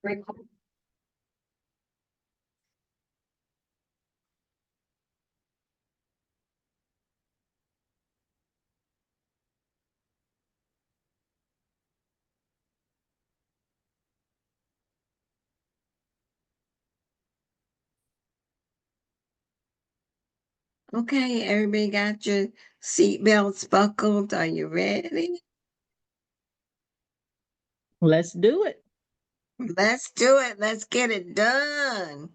Okay, everybody got your seatbelts buckled. Are you ready? Let's do it. Let's do it. Let's get it done.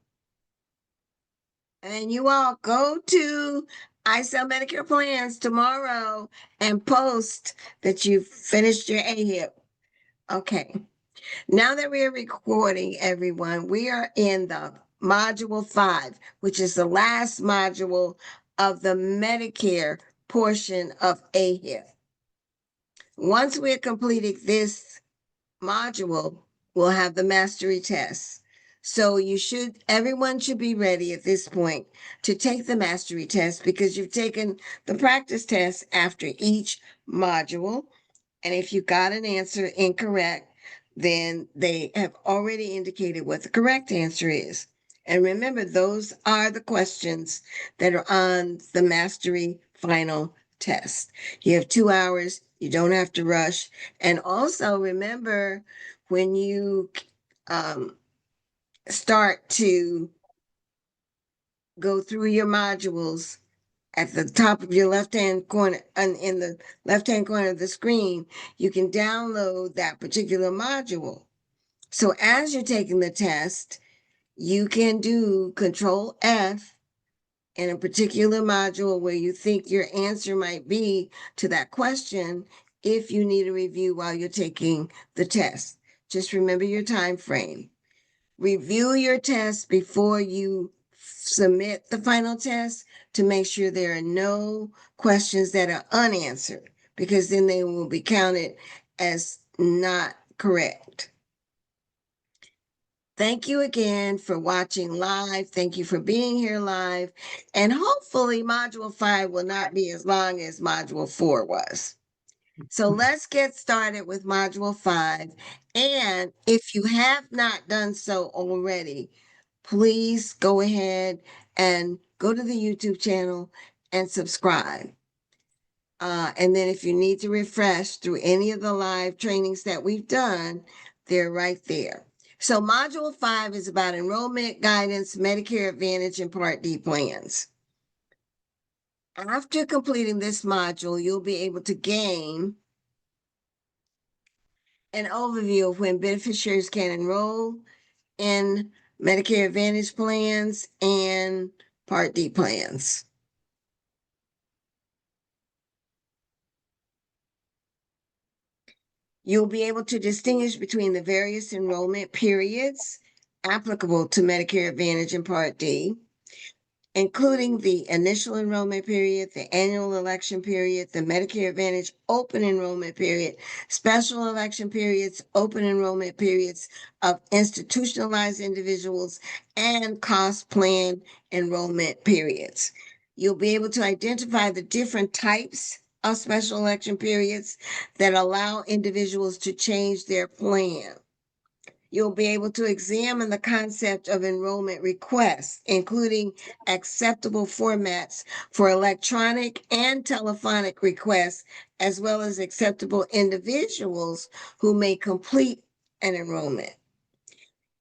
And you all go to I Sell Medicare Plans tomorrow and post that you've finished your AHIP. Okay. Now that we are recording, everyone, we are in the module 5, which is the last module of the Medicare portion of AHIP. Once we're completing this module, we'll have the mastery test. So everyone should be ready at this point to take the mastery test because you've taken the practice test after each module. And if you got an answer incorrect, then they have already indicated what the correct answer is. And remember, those are the questions that are on the mastery final test. You have 2 hours. You don't have to rush. And also remember when you start to go through your modules, at the top of your left-hand corner, in the left-hand corner of the screen, you can download that particular module. So as you're taking the test, you can do Control F in a particular module where you think your answer might be to that question if you need a review while you're taking the test. Just remember your time frame. Review your test before you submit the final test to make sure there are no questions that are unanswered, because then they will be counted as not correct. Thank you again for watching live. Thank you for being here live. And hopefully module 5 will not be as long as module 4 was. So let's get started with module 5. And if you have not done so already, please go ahead and go to the YouTube channel and subscribe. And then if you need to refresh through any of the live trainings that we've done, they're right there. So module 5 is about enrollment guidance, Medicare Advantage, and Part D plans. After completing this module, you'll be able to gain an overview of when beneficiaries can enroll in Medicare Advantage plans and Part D plans. You'll be able to distinguish between the various enrollment periods applicable to Medicare Advantage and Part D, including the initial enrollment period, the annual election period, the Medicare Advantage open enrollment period, special election periods, open enrollment periods of institutionalized individuals, and cost plan enrollment periods. You'll be able to identify the different types of special election periods that allow individuals to change their plan. You'll be able to examine the concept of enrollment requests, including acceptable formats for electronic and telephonic requests, as well as acceptable individuals who may complete an enrollment.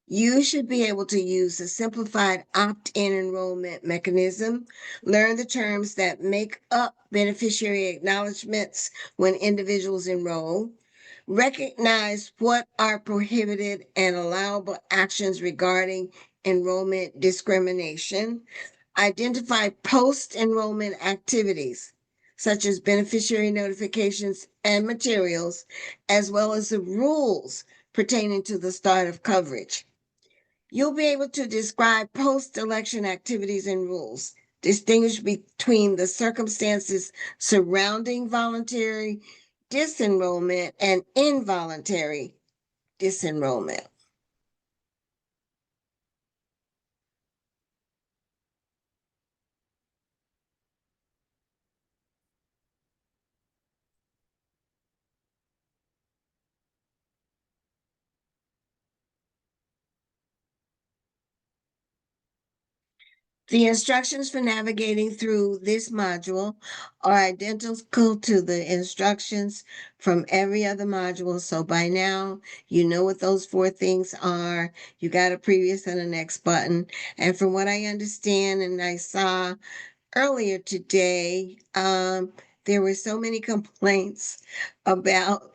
You should be able to use the simplified opt-in enrollment mechanism, learn the terms that make up beneficiary acknowledgements when individuals enroll, recognize what are prohibited and allowable actions regarding enrollment discrimination, identify post-enrollment activities, such as beneficiary notifications and materials, as well as the rules pertaining to the start of coverage. You'll be able to describe post-election activities and rules, distinguish between the circumstances surrounding voluntary disenrollment and involuntary disenrollment. The instructions for navigating through this module are identical to the instructions from every other module. So by now, you know what those four things are. You got a previous and a next button. And from what I understand and I saw earlier today, there were so many complaints about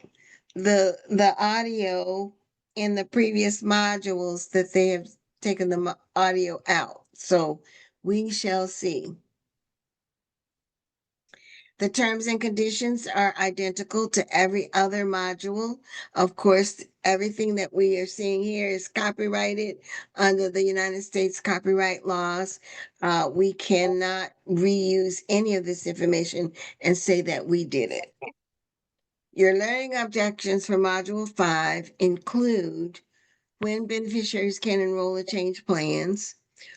the audio in the previous modules that they have taken the audio out. So we shall see. The terms and conditions are identical to every other module. Of course, everything that we are seeing here is copyrighted under the United States copyright laws. We cannot reuse any of this information and say that we did it. Your learning objections for Module 5 include when beneficiaries can enroll or change plans,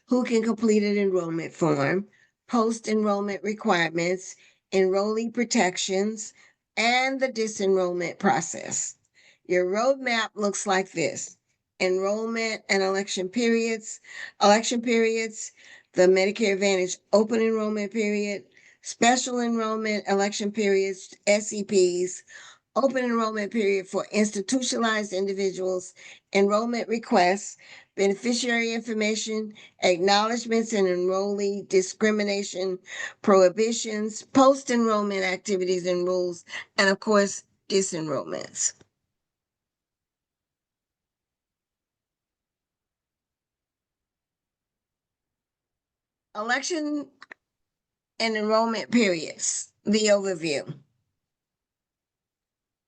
who can complete an enrollment form, post-enrollment requirements, enrollee protections, and the disenrollment process. Your roadmap looks like this: enrollment and election periods, the Medicare Advantage open enrollment period, special enrollment election periods, SEPs, open enrollment period for institutionalized individuals, enrollment requests, beneficiary information, acknowledgements and enrollee discrimination, prohibitions, post-enrollment activities and rules, and of course, disenrollments. Election and enrollment periods, the overview.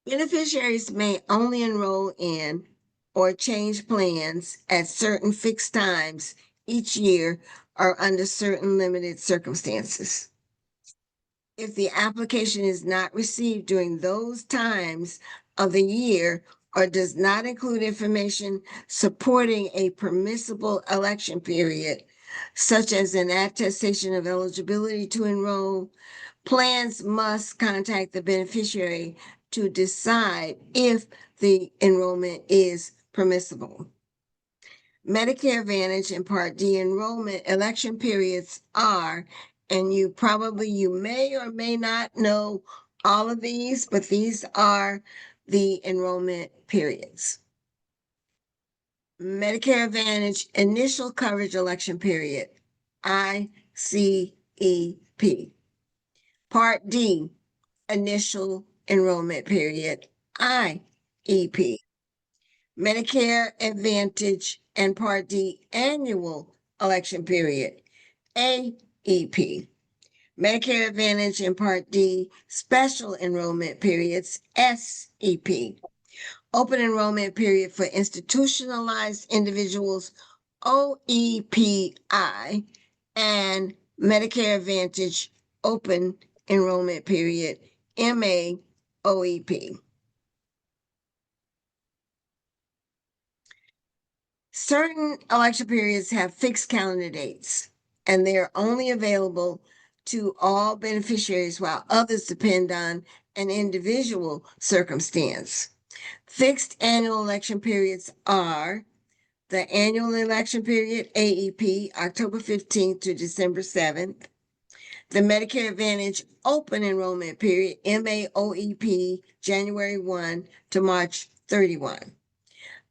Beneficiaries may only enroll in or change plans at certain fixed times each year or under certain limited circumstances. If the application is not received during those times of the year or does not include information supporting a permissible election period, such as an attestation of eligibility to enroll, plans must contact the beneficiary to decide if the enrollment is permissible. Medicare Advantage and Part D enrollment election periods are, and you may or may not know all of these, but these are the enrollment periods. Medicare Advantage initial coverage election period, ICEP. Part D initial enrollment period, IEP. Medicare Advantage and Part D annual election period, AEP. Medicare Advantage and Part D special enrollment periods, SEP. Open enrollment period for institutionalized individuals, OEPI, and Medicare Advantage open enrollment period, MAOEP. Certain election periods have fixed calendar dates, and they are only available to all beneficiaries, while others depend on an individual circumstance. Fixed annual election periods are the annual election period, AEP, October 15th to December 7th. The Medicare Advantage open enrollment period, MAOEP, January 1 to March 31.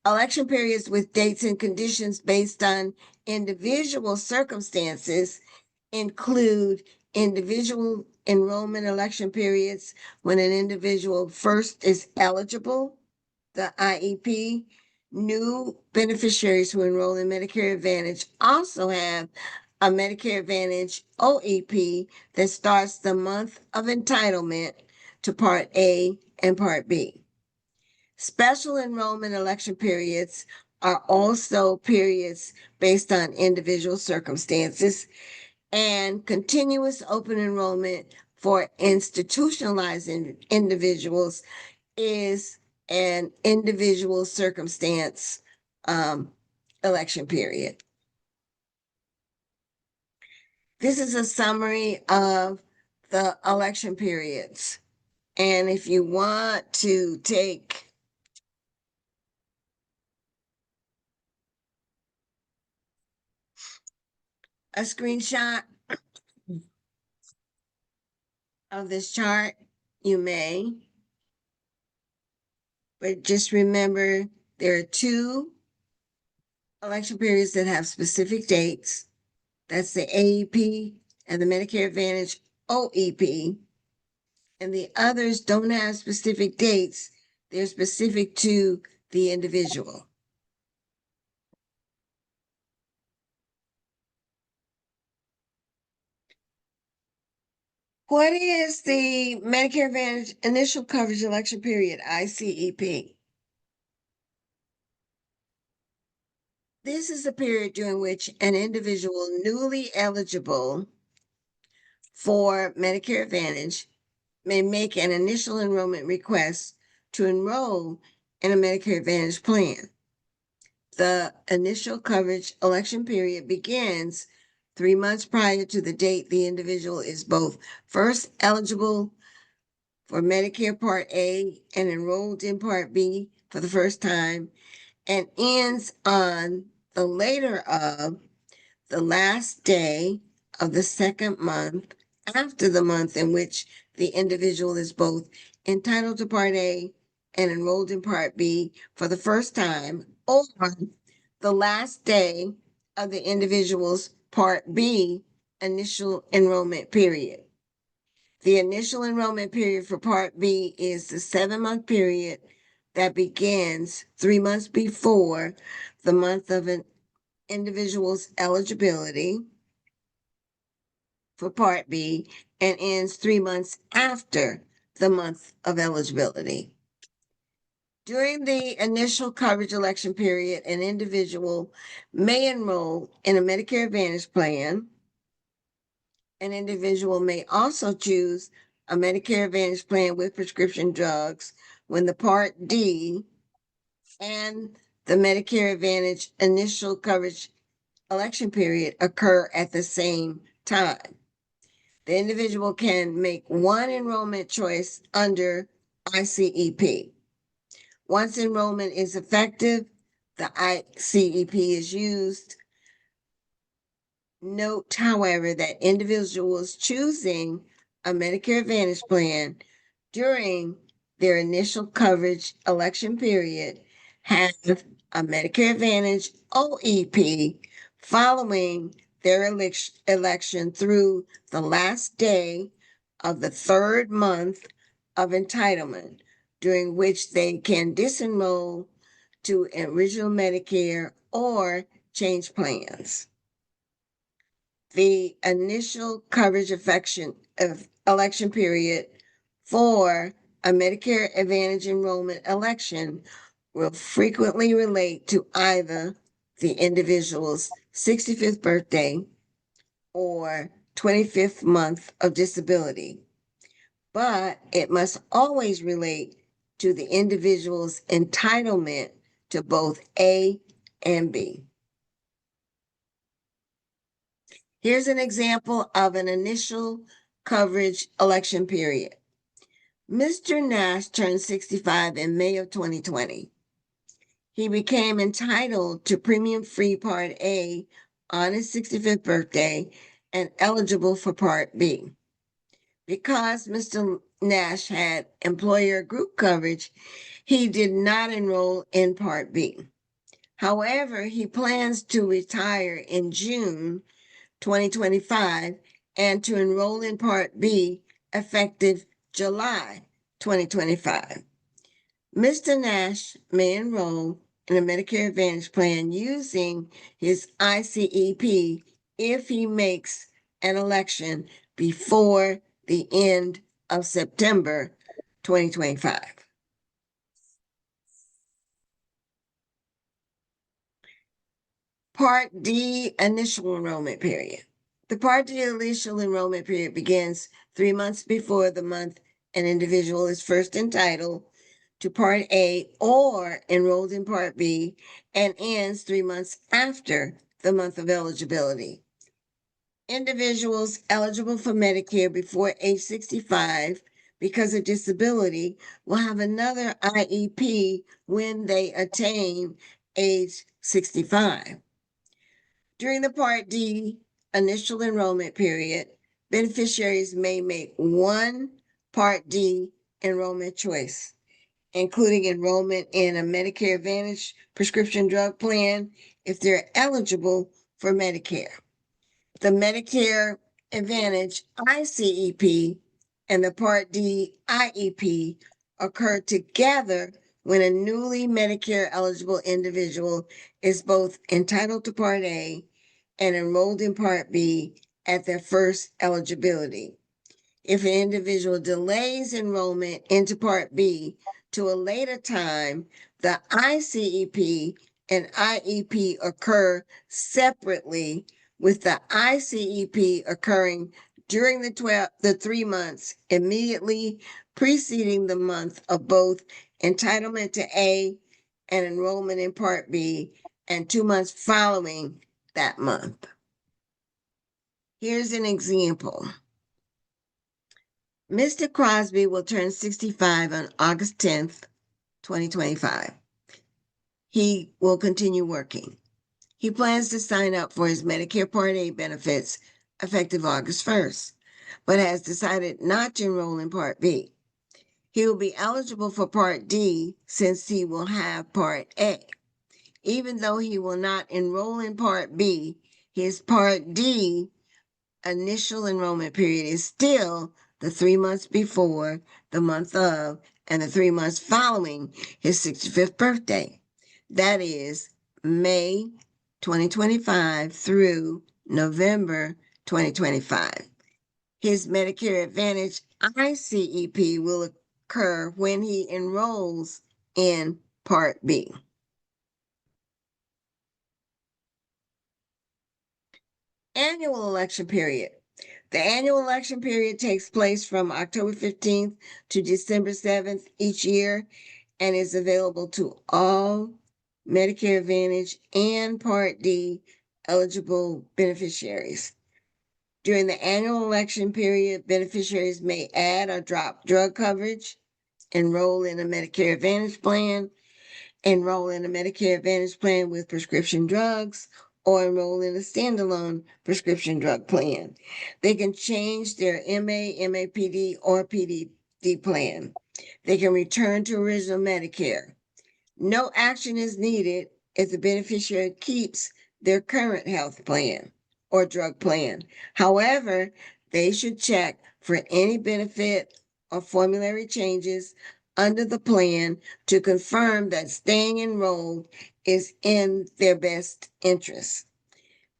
Election periods with dates and conditions based on individual circumstances include individual enrollment election periods when an individual first is eligible, the IEP. New beneficiaries who enroll in Medicare Advantage also have a Medicare Advantage OEP that starts the month of entitlement to Part A and Part B. Special enrollment election periods are also periods based on individual circumstances, and continuous open enrollment for institutionalized individuals is an individual circumstance election period. This is a summary of the election periods. And if you want to take a screenshot of this chart? You may. But just remember, there are two election periods that have specific dates. That's the AEP and the Medicare Advantage OEP. And the others don't have specific dates. They're specific to the individual. What is the Medicare Advantage Initial Coverage Election Period, ICEP? This is a period during which an individual newly eligible for Medicare Advantage may make an initial enrollment request to enroll in a Medicare Advantage plan. The initial coverage election period begins 3 months prior to the date the individual is both first eligible for Medicare Part A and enrolled in Part B for the first time, and ends on the later of the last day of the second month after the month in which the individual is both entitled to Part A and enrolled in Part B for the first time, or the last day of the individual's Part B initial enrollment period. The initial enrollment period for Part B is the 7-month period that begins 3 months before the month of an individual's eligibility for Part B and ends 3 months after the month of eligibility. During the initial coverage election period, an individual may enroll in a Medicare Advantage plan. An individual may also choose a Medicare Advantage plan with prescription drugs when the Part D and the Medicare Advantage initial coverage election period occur at the same time. The individual can make one enrollment choice under ICEP. Once enrollment is effective, the ICEP is used. Note, however, that individuals choosing a Medicare Advantage plan during their initial coverage election period have a Medicare Advantage OEP following their election through the last day of the third month of entitlement, during which they can disenroll to original Medicare or change plans. The initial coverage election period for a Medicare Advantage enrollment election will frequently relate to either the individual's 65th birthday or 25th month of disability, but it must always relate to the individual's entitlement to both A and B. Here's an example of an initial coverage election period. Mr. Nash turned 65 in May of 2020. He became entitled to premium-free Part A on his 65th birthday and eligible for Part B. Because Mr. Nash had employer group coverage, he did not enroll in Part B. However, he plans to retire in June 2025 and to enroll in Part B effective July 2025. Mr. Nash may enroll in a Medicare Advantage plan using his ICEP if he makes an election before the end of September 2025. Part D initial enrollment period. The Part D initial enrollment period begins 3 months before the month an individual is first entitled to Part A or enrolled in Part B and ends 3 months after the month of eligibility. Individuals eligible for Medicare before age 65 because of disability will have another IEP when they attain age 65. During the Part D initial enrollment period, beneficiaries may make one Part D enrollment choice, including enrollment in a Medicare Advantage prescription drug plan if they're eligible for Medicare. The Medicare Advantage ICEP and the Part D IEP occur together when a newly Medicare eligible individual is both entitled to Part A and enrolled in Part B at their first eligibility. If an individual delays enrollment into Part B to a later time, the ICEP and IEP occur separately, with the ICEP occurring during the 3 months immediately preceding the month of both entitlement to A and enrollment in Part B, and 2 months following that month. Here's an example. Mr. Crosby will turn 65 on August 10th, 2025. He will continue working. He plans to sign up for his Medicare Part A benefits effective August 1st, but has decided not to enroll in Part B. He will be eligible for Part D since he will have Part A. Even though he will not enroll in Part B, his Part D initial enrollment period is still the 3 months before, the month of, and the 3 months following his 65th birthday. That is May 2025 through November 2025. His Medicare Advantage ICEP will occur when he enrolls in Part B. Annual election period. The annual election period takes place from October 15th to December 7th each year and is available to all Medicare Advantage and Part D eligible beneficiaries. During the annual election period, beneficiaries may add or drop drug coverage, enroll in a Medicare Advantage plan, enroll in a Medicare Advantage plan with prescription drugs, or enroll in a standalone prescription drug plan. They can change their MA, MAPD, or PDD plan. They can return to original Medicare. No action is needed if the beneficiary keeps their current health plan or drug plan. However, they should check for any benefit or formulary changes under the plan to confirm that staying enrolled is in their best interest.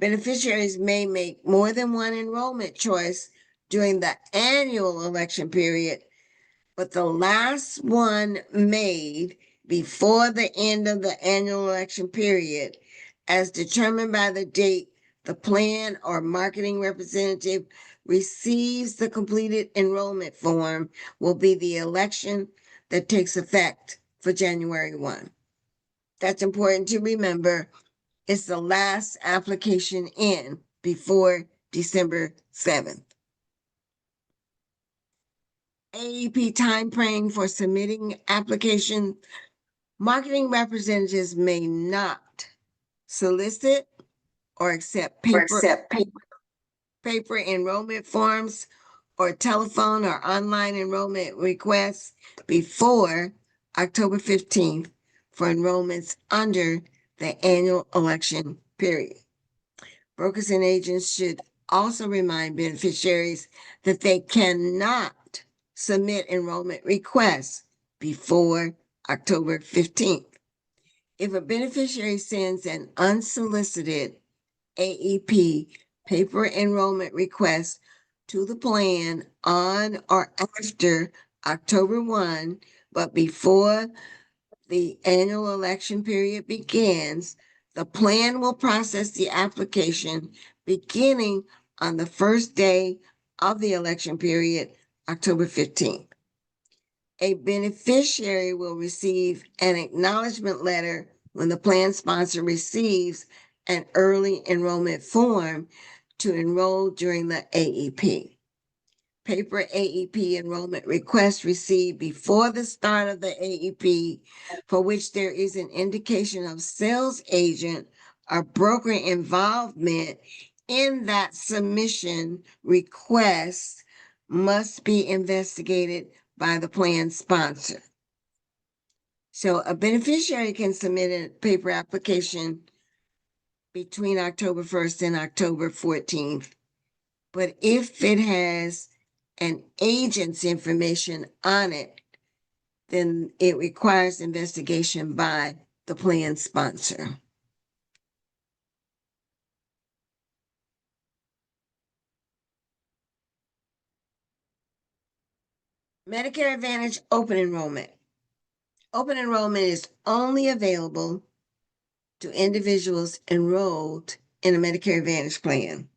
Beneficiaries may make more than one enrollment choice during the annual election period, but the last one made before the end of the annual election period, as determined by the date the plan or marketing representative receives the completed enrollment form, will be the election that takes effect for January 1. That's important to remember. It's the last application in before December 7th. AEP timeframe for submitting application. Marketing representatives may not solicit or accept paper enrollment forms or telephone or online enrollment requests before October 15th for enrollments under the annual election period. Brokers and agents should also remind beneficiaries that they cannot submit enrollment requests before October 15th. If a beneficiary sends an unsolicited AEP paper enrollment request to the plan on or after October 1, but before the annual election period begins, the plan will process the application beginning on the first day of the election period, October 15th. A beneficiary will receive an acknowledgement letter when the plan sponsor receives an early enrollment form to enroll during the AEP. Paper AEP enrollment requests received before the start of the AEP, for which there is an indication of sales agent or broker involvement in that submission request must be investigated by the plan sponsor. So a beneficiary can submit a paper application between October 1st and October 14th. But if it has an agent's information on it, then it requires investigation by the plan sponsor. Medicare Advantage open enrollment. Open enrollment is only available to individuals enrolled in a Medicare Advantage plan.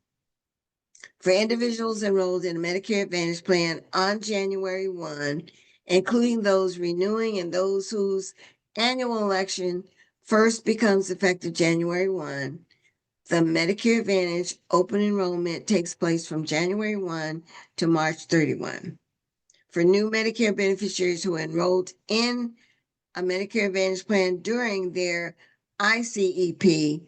For individuals enrolled in a Medicare Advantage plan on January 1, including those renewing and those whose annual election first becomes effective January 1, the Medicare Advantage open enrollment takes place from January 1 to March 31. For new Medicare beneficiaries who enrolled in a Medicare Advantage plan during their ICEP,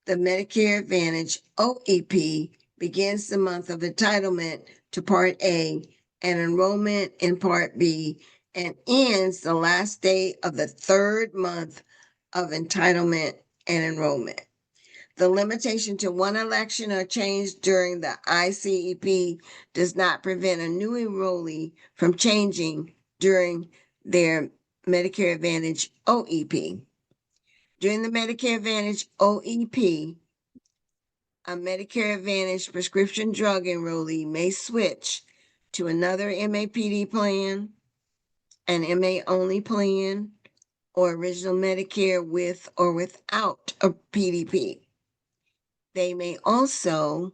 the Medicare Advantage OEP begins the month of entitlement to Part A and enrollment in Part B and ends the last day of the third month of entitlement and enrollment. The limitation to one election or change during the ICEP does not prevent a new enrollee from changing during their Medicare Advantage OEP. During the Medicare Advantage OEP, a Medicare Advantage prescription drug enrollee may switch to another MAPD plan, an MA-only plan, or original Medicare with or without a PDP. They may also,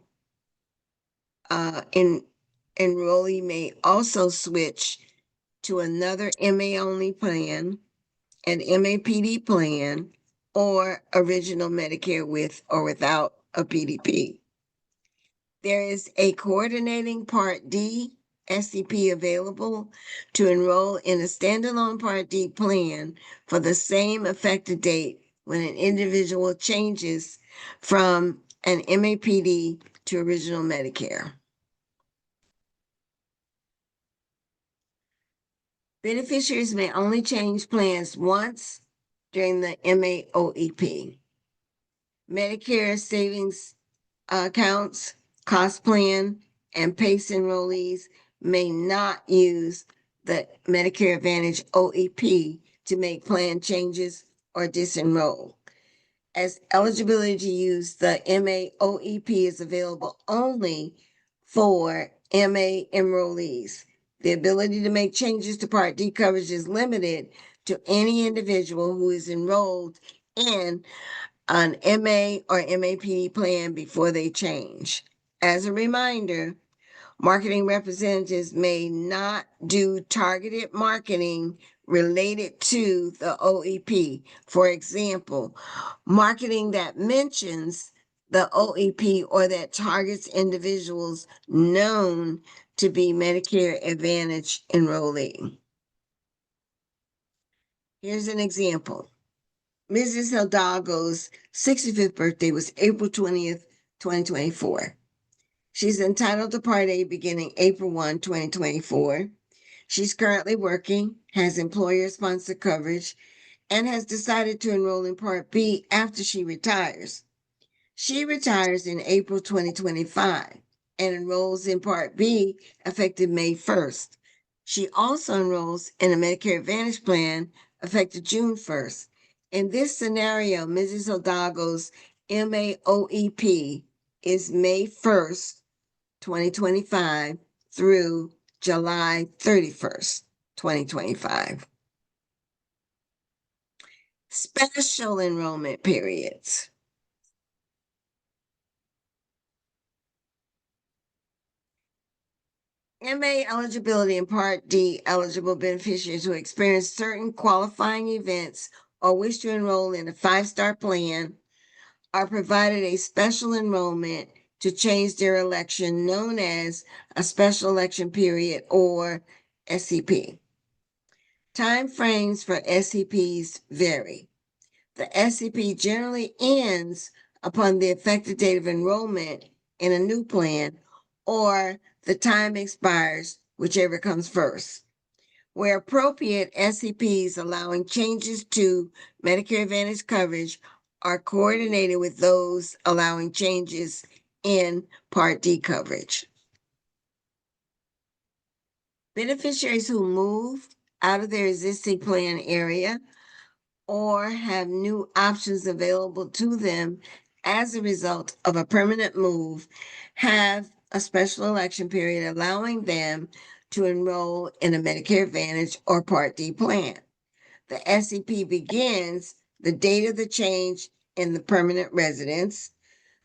enrollee may also switch to another MA-only plan, an MAPD plan, or original Medicare with or without a PDP. There is a coordinating Part D SEP available to enroll in a standalone Part D plan for the same effective date when an individual changes from an MAPD to original Medicare. Beneficiaries may only change plans once during the MAOEP. Medicare savings accounts, cost plan, and PACE enrollees may not use the Medicare Advantage OEP to make plan changes or disenroll, as eligibility to use the MAOEP is available only for MA enrollees. The ability to make changes to Part D coverage is limited to any individual who is enrolled in an MA or MAPD plan before they change. As a reminder, marketing representatives may not do targeted marketing related to the OEP. For example, marketing that mentions the OEP or that targets individuals known to be Medicare Advantage enrollee. Here's an example. Mrs. Hidalgo's 65th birthday was April 20th, 2024. She's entitled to Part A beginning April 1, 2024. She's currently working, has employer-sponsored coverage, and has decided to enroll in Part B after she retires. She retires in April 2025 and enrolls in Part B effective May 1st. She also enrolls in a Medicare Advantage plan effective June 1st. In this scenario, Mrs. Hidalgo's MAOEP is May 1st, 2025 through July 31st, 2025. Special enrollment periods. MA eligibility and Part D eligible beneficiaries who experience certain qualifying events or wish to enroll in a 5-star plan are provided a special enrollment to change their election known as a special election period or SEP. Time frames for SEPs vary. The SEP generally ends upon the effective date of enrollment in a new plan, or the time expires, whichever comes first. Where appropriate, SEPs allowing changes to Medicare Advantage coverage are coordinated with those allowing changes in Part D coverage. Beneficiaries who move out of their existing plan area or have new options available to them as a result of a permanent move have a special election period allowing them to enroll in a Medicare Advantage or Part D plan. The SEP begins the date of the change in the permanent residence,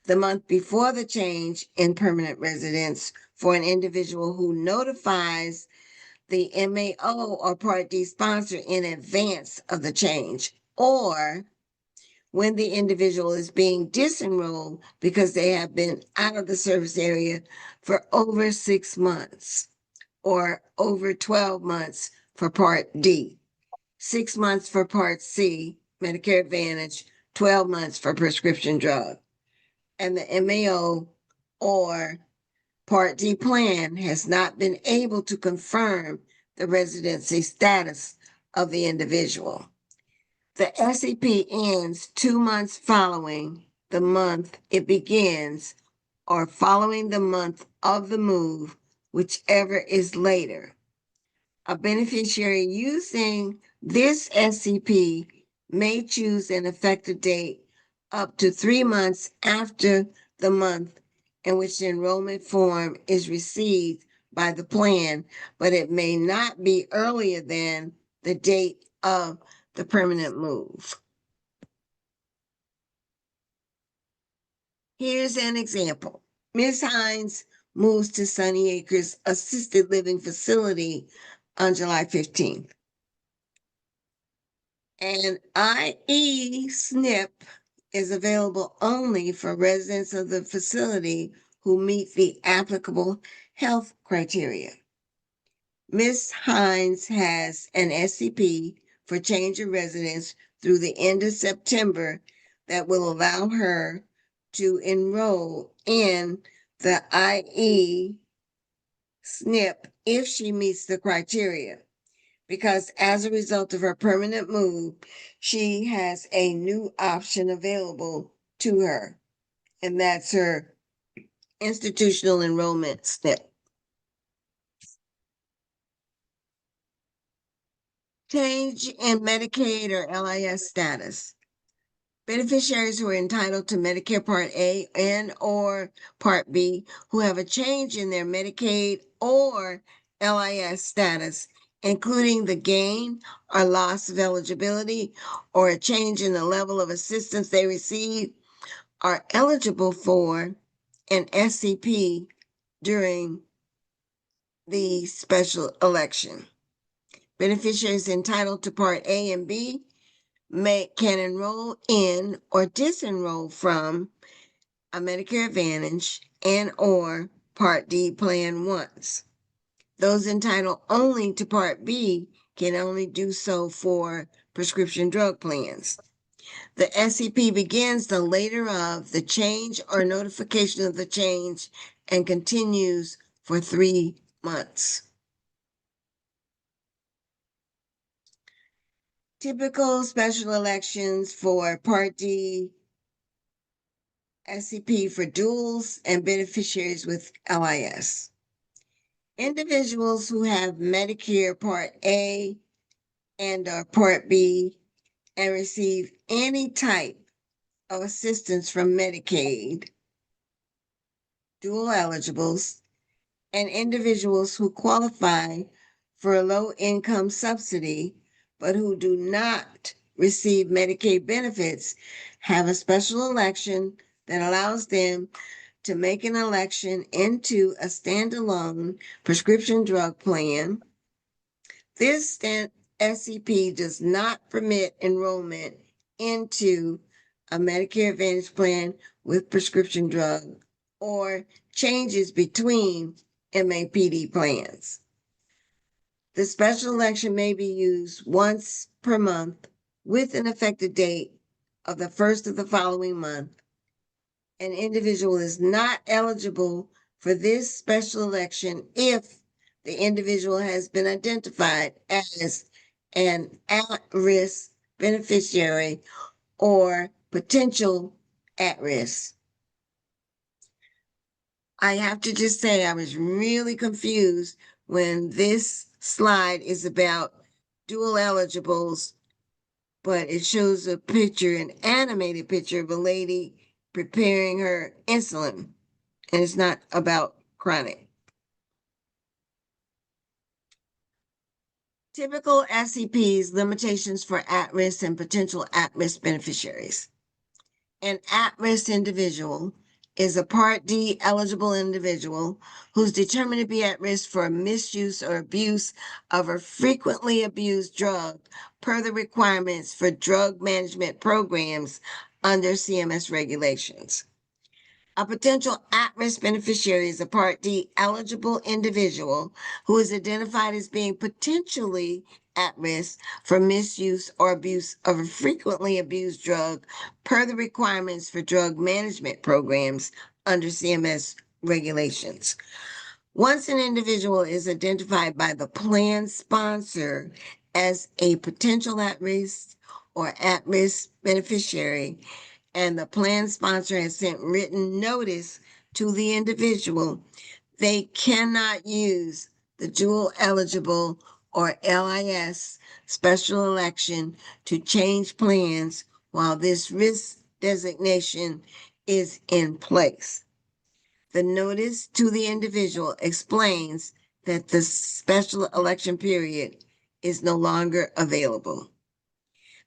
the month before the change in permanent residence for an individual who notifies the MAO or Part D sponsor in advance of the change, or when the individual is being disenrolled because they have been out of the service area for over 6 months or over 12 months for Part D, 6 months for Part C, Medicare Advantage, 12 months for prescription drug. And the MAO or Part D plan has not been able to confirm the residency status of the individual. The SEP ends 2 months following the month it begins or following the month of the move, whichever is later. A beneficiary using this SEP may choose an effective date up to 3 months after the month in which the enrollment form is received by the plan, but it may not be earlier than the date of the permanent move. Here's an example. Ms. Hines moves to Sunny Acres Assisted Living Facility on July 15th. An IE SNP is available only for residents of the facility who meet the applicable health criteria. Ms. Hines has an SCP for change of residence through the end of September that will allow her to enroll in the IE SNP if she meets the criteria. Because as a result of her permanent move, she has a new option available to her, and that's her institutional enrollment SNP. Change in Medicaid or LIS status. Beneficiaries who are entitled to Medicare Part A and or Part B who have a change in their Medicaid or LIS status, including the gain or loss of eligibility or a change in the level of assistance they receive, are eligible for an SCP during the special election. Beneficiaries entitled to Part A and B can enroll in or disenroll from a Medicare Advantage and or Part D plan once. Those entitled only to Part B can only do so for prescription drug plans. The SEP begins the later of the change or notification of the change and continues for 3 months. Typical special elections for Part D, SEP for duals and beneficiaries with LIS. Individuals who have Medicare Part A and or Part B and receive any type of assistance from Medicaid, dual eligibles, and individuals who qualify for a low-income subsidy but who do not receive Medicaid benefits have a special election that allows them to make an election into a standalone prescription drug plan. This SEP does not permit enrollment into a Medicare Advantage plan with prescription drug or changes between MAPD plans. The special election may be used once per month with an effective date of the first of the following month An individual is not eligible for this special election if the individual has been identified as an at-risk beneficiary or potential at-risk. I have to just say I was really confused when this slide is about dual eligibles, but it shows a picture, an animated picture of a lady preparing her insulin, and it's not about chronic. Typical SEPs, limitations for at-risk and potential at-risk beneficiaries. An at-risk individual is a Part D eligible individual who's determined to be at risk for misuse or abuse of a frequently abused drug per the requirements for drug management programs under CMS regulations. A potential at-risk beneficiary is a Part D eligible individual who is identified as being potentially at risk for misuse or abuse of a frequently abused drug per the requirements for drug management programs under CMS regulations. Once an individual is identified by the plan sponsor as a potential at-risk or at-risk beneficiary, and the plan sponsor has sent written notice to the individual, they cannot use the dual eligible or LIS special election to change plans while this risk designation is in place. The notice to the individual explains that the special election period is no longer available.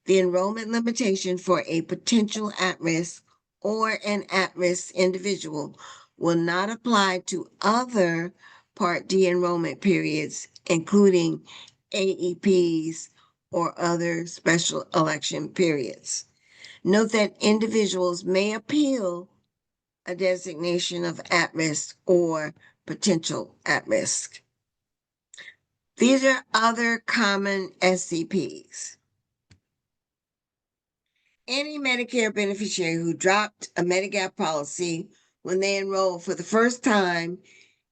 The enrollment limitation for a potential at-risk or an at-risk individual will not apply to other Part D enrollment periods, including AEPs or other special election periods. Note that individuals may appeal a designation of at-risk or potential at-risk. These are other common SCPs. Any Medicare beneficiary who dropped a Medigap policy when they enrolled for the first time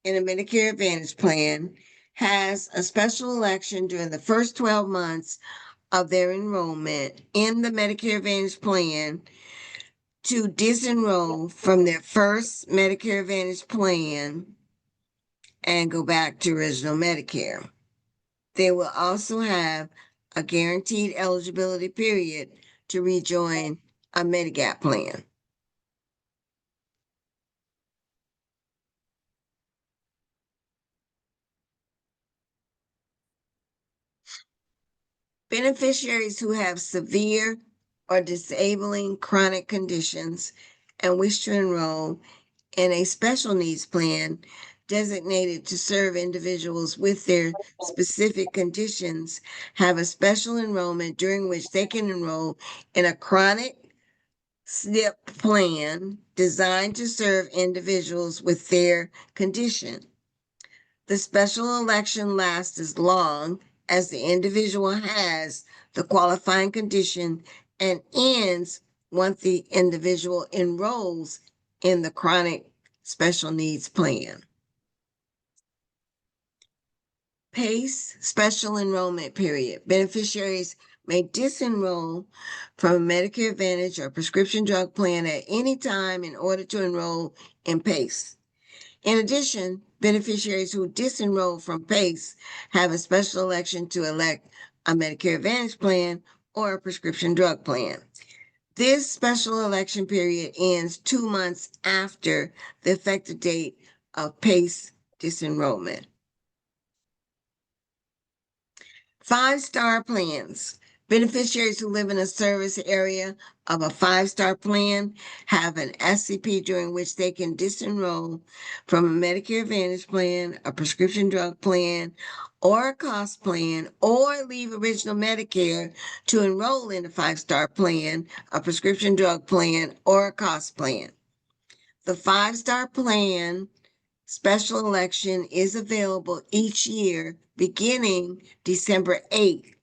in a Medicare Advantage plan has a special election during the first 12 months of their enrollment in the Medicare Advantage plan to disenroll from their first Medicare Advantage plan and go back to original Medicare. They will also have a guaranteed eligibility period to rejoin a Medigap plan. Beneficiaries who have severe or disabling chronic conditions and wish to enroll in a special needs plan designated to serve individuals with their specific conditions have a special enrollment during which they can enroll in a chronic SNP plan designed to serve individuals with their condition. The special election lasts as long as the individual has the qualifying condition and ends once the individual enrolls in the chronic special needs plan. PACE special enrollment period. Beneficiaries may disenroll from a Medicare Advantage or prescription drug plan at any time in order to enroll in PACE. In addition, beneficiaries who disenroll from PACE have a special election to elect a Medicare Advantage plan or a prescription drug plan. This special election period ends 2 months after the effective date of PACE disenrollment. 5-star plans. Beneficiaries who live in a service area of a 5-star plan have an SCP during which they can disenroll from a Medicare Advantage plan, a prescription drug plan, or a cost plan, or leave original Medicare to enroll in a 5-star plan, a prescription drug plan, or a cost plan. The 5-star plan special election is available each year beginning December 8th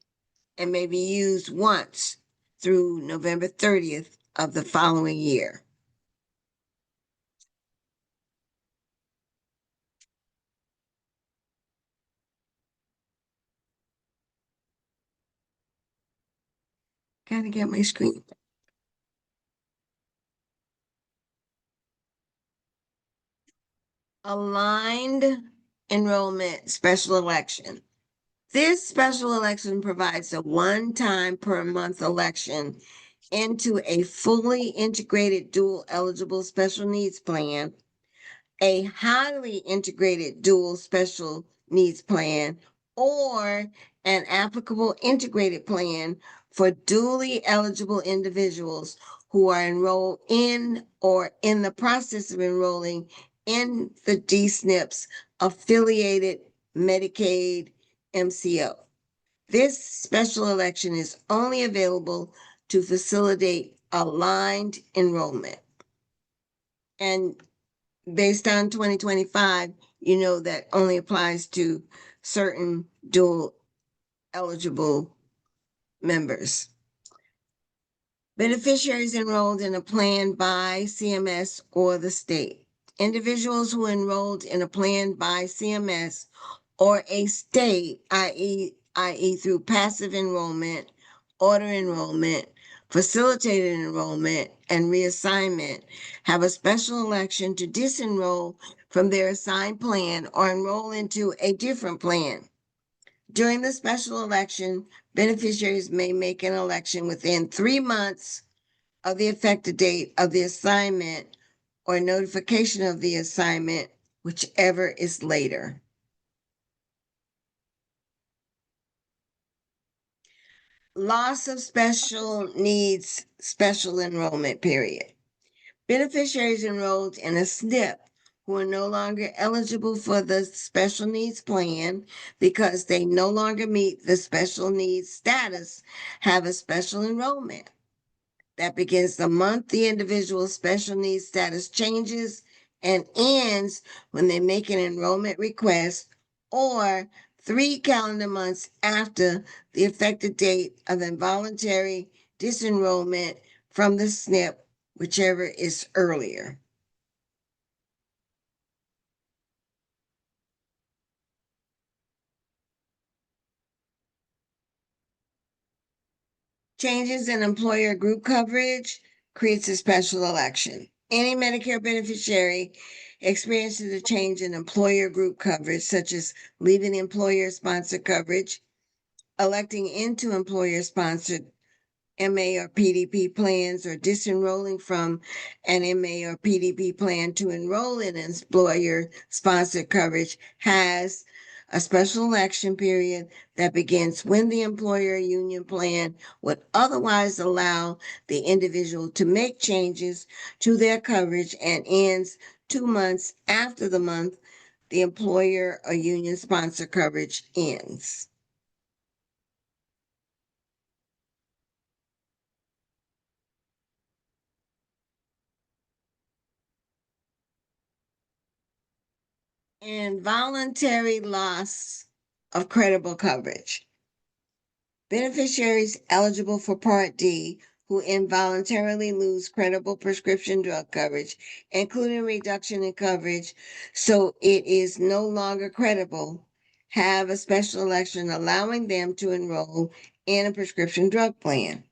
and may be used once through November 30th of the following year. Gotta get my screen. Aligned enrollment special election. This special election provides a one-time per month election into a fully integrated dual eligible special needs plan, a highly integrated dual special needs plan, or an applicable integrated plan for duly eligible individuals who are enrolled in or in the process of enrolling in the DSNP's affiliated Medicaid MCO. This special election is only available to facilitate aligned enrollment. And based on 2025, you know that only applies to certain dual eligible members. Beneficiaries enrolled in a plan by CMS or the state. Individuals who enrolled in a plan by CMS or a state, i.e. through passive enrollment, auto enrollment, facilitated enrollment, and reassignment, have a special election to disenroll from their assigned plan or enroll into a different plan. During the special election, beneficiaries may make an election within 3 months of the effective date of the assignment or notification of the assignment, whichever is later. Loss of special needs special enrollment period. Beneficiaries enrolled in a SNP who are no longer eligible for the special needs plan because they no longer meet the special needs status have a special enrollment that begins the month the individual's special needs status changes and ends when they make an enrollment request, or 3 calendar months after the effective date of involuntary disenrollment from the SNP, whichever is earlier. Changes in employer group coverage creates a special election. Any Medicare beneficiary experiences a change in employer group coverage, such as leaving employer-sponsored coverage, electing into employer-sponsored MA or PDP plans, or disenrolling from an MA or PDP plan to enroll in employer-sponsored coverage, has a special election period that begins when the employer union plan would otherwise allow the individual to make changes to their coverage and ends 2 months after the month the employer or union sponsor coverage ends. And voluntary loss of credible coverage. Beneficiaries eligible for Part D who involuntarily lose credible prescription drug coverage, including reduction in coverage, so it is no longer credible, have a special election allowing them to enroll in a prescription drug plan.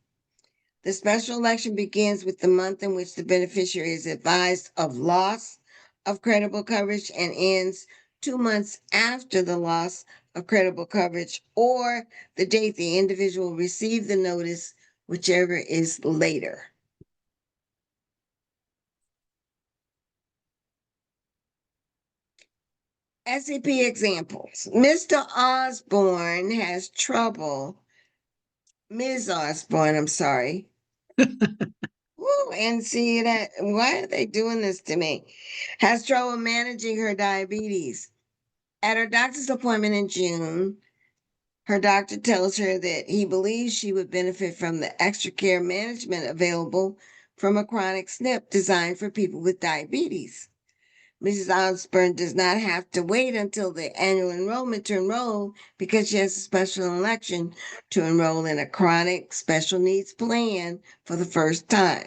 The special election begins with the month in which the beneficiary is advised of loss of credible coverage and ends 2 months after the loss of credible coverage or the date the individual received the notice, whichever is later. SEP examples. Mr. Osborne has trouble. Ms. Osborne, I'm sorry. Woo, and see that, why are they doing this to me? Has trouble managing her diabetes. At her doctor's appointment in June, her doctor tells her that he believes she would benefit from the extra care management available from a chronic SNP designed for people with diabetes. Mrs. Osborne does not have to wait until the annual enrollment to enroll because she has a special election to enroll in a chronic special needs plan for the first time.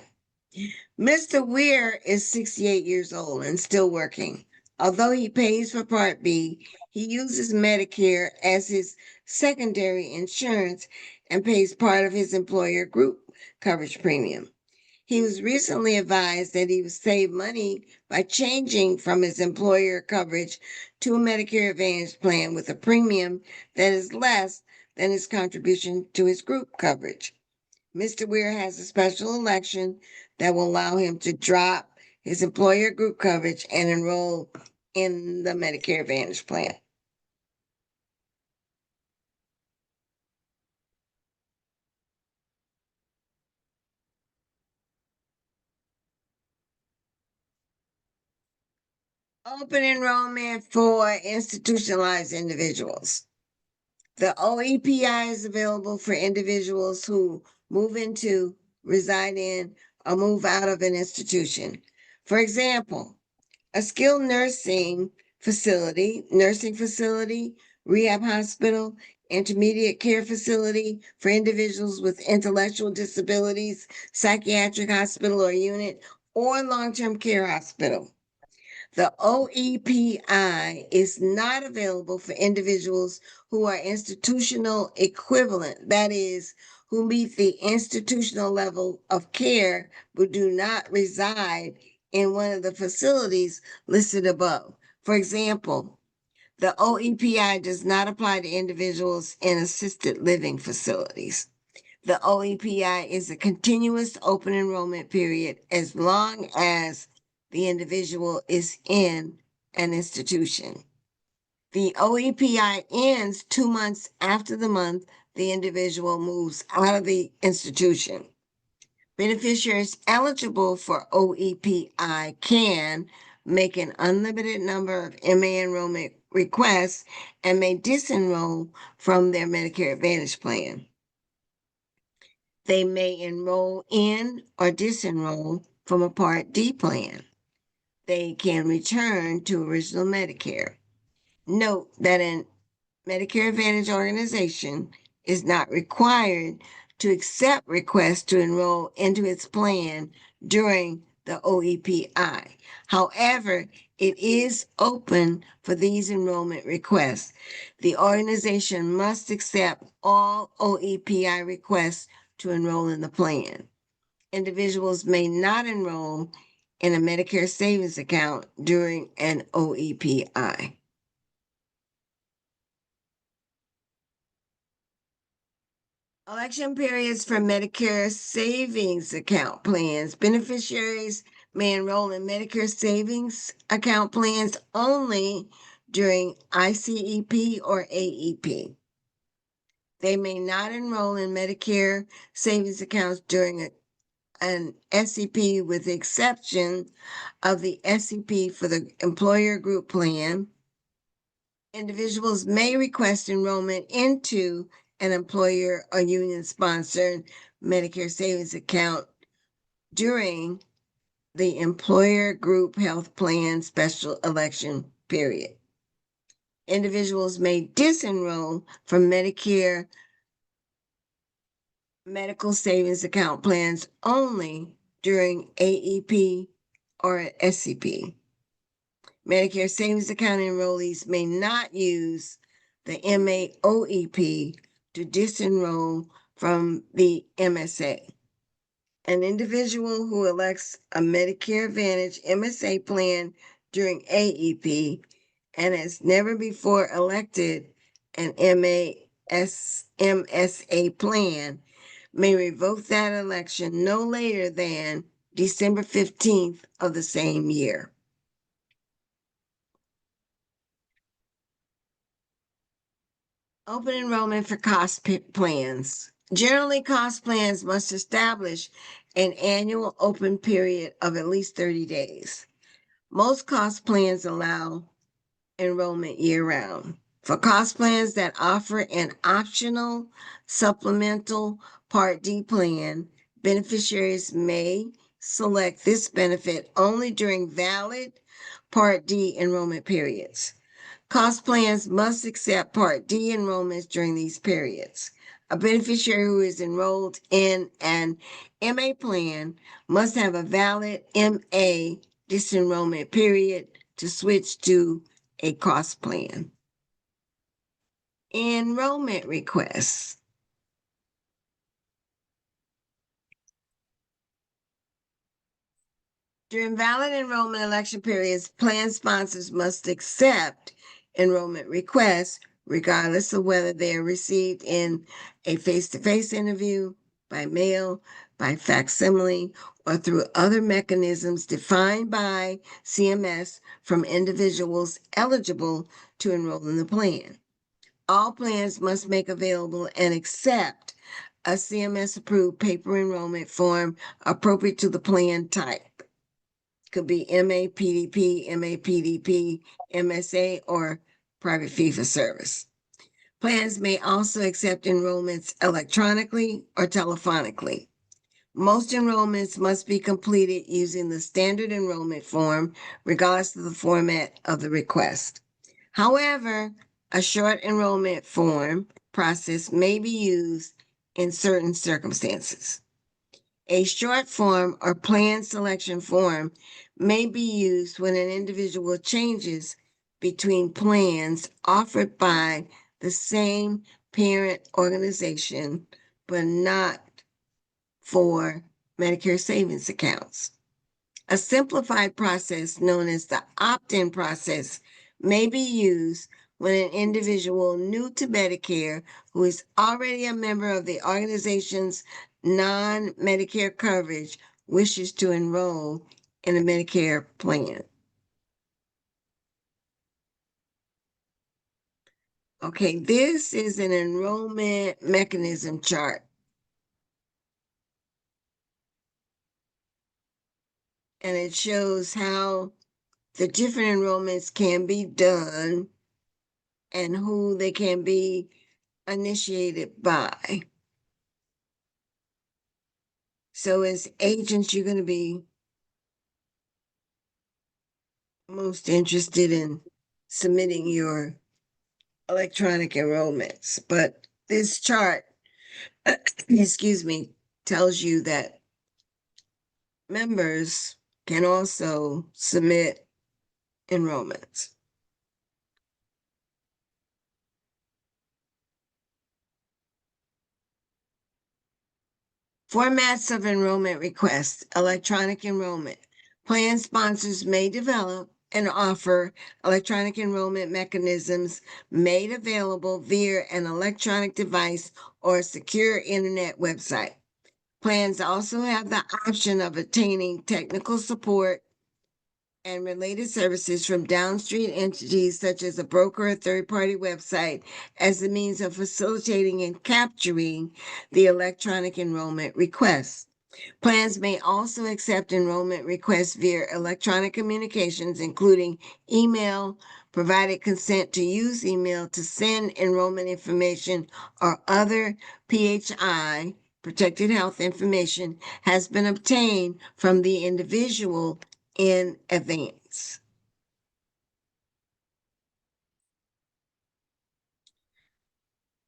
Mr. Weir is 68 years old and still working. Although he pays for Part B, he uses Medicare as his secondary insurance and pays part of his employer group coverage premium. He was recently advised that he would save money by changing from his employer coverage to a Medicare Advantage plan with a premium that is less than his contribution to his group coverage. Mr. Weir has a special election that will allow him to drop his employer group coverage and enroll in the Medicare Advantage plan. Open enrollment for institutionalized individuals. The OEPI is available for individuals who move into, reside in, or move out of an institution. For example, a skilled nursing facility, rehab hospital, intermediate care facility for individuals with intellectual disabilities, psychiatric hospital or unit, or long-term care hospital. The OEPI is not available for individuals who are institutional equivalent, that is, who meet the institutional level of care but do not reside in one of the facilities listed above. For example, the OEPI does not apply to individuals in assisted living facilities. The OEPI is a continuous open enrollment period as long as the individual is in an institution. The OEPI ends 2 months after the month the individual moves out of the institution. Beneficiaries eligible for OEPI can make an unlimited number of MA enrollment requests and may disenroll from their Medicare Advantage plan. They may enroll in or disenroll from a Part D plan. They can return to original Medicare. Note that an Medicare Advantage organization is not required to accept requests to enroll into its plan during the OEPI. However, it is open for these enrollment requests. The organization must accept all OEPI requests to enroll in the plan. Individuals may not enroll in a Medicare savings account during an OEPI. Election periods for Medicare savings account plans. Beneficiaries may enroll in Medicare savings account plans only during ICEP or AEP. They may not enroll in Medicare savings accounts during an SEP with the exception of the SEP for the employer group plan. Individuals may request enrollment into an employer or union sponsored Medicare savings account during the employer group health plan special election period. Individuals may disenroll from Medicare medical savings account plans only during AEP or SCP. Medicare savings account enrollees may not use the MAOEP to disenroll from the MSA. An individual who elects a Medicare Advantage MSA plan during AEP and has never before elected an MSA plan may revoke that election no later than December 15th of the same year. Open enrollment for cost plans. Generally, cost plans must establish an annual open period of at least 30 days. Most cost plans allow enrollment year-round. For cost plans that offer an optional supplemental Part D plan, beneficiaries may select this benefit only during valid Part D enrollment periods. Cost plans must accept Part D enrollments during these periods. A beneficiary who is enrolled in an MA plan must have a valid MA disenrollment period to switch to a cost plan. Enrollment requests. During valid enrollment election periods, plan sponsors must accept enrollment requests regardless of whether they are received in a face-to-face interview, by mail, by facsimile, or through other mechanisms defined by CMS from individuals eligible to enroll in the plan. All plans must make available and accept a CMS-approved paper enrollment form appropriate to the plan type. Could be MAPDP, MAPDP, MSA, or private fee-for-service. Plans may also accept enrollments electronically or telephonically. Most enrollments must be completed using the standard enrollment form, regardless of the format of the request. However, a short enrollment form process may be used in certain circumstances. A short form or plan selection form may be used when an individual changes between plans offered by the same parent organization, but not for Medicare savings accounts. A simplified process known as the opt-in process may be used when an individual new to Medicare who is already a member of the organization's non-Medicare coverage wishes to enroll in a Medicare plan. Okay, this is an enrollment mechanism chart. And it shows how the different enrollments can be done and who they can be initiated by. So as agents, you're going to be most interested in submitting your electronic enrollments. But this chart, excuse me, tells you that members can also submit enrollments. Formats of enrollment requests, electronic enrollment. Plan sponsors may develop and offer electronic enrollment mechanisms made available via an electronic device or a secure internet website. Plans also have the option of obtaining technical support and related services from downstream entities such as a broker or third-party website as a means of facilitating and capturing the electronic enrollment requests. Plans may also accept enrollment requests via electronic communications, including email, provided consent to use email to send enrollment information or other PHI, protected health information, has been obtained from the individual in advance.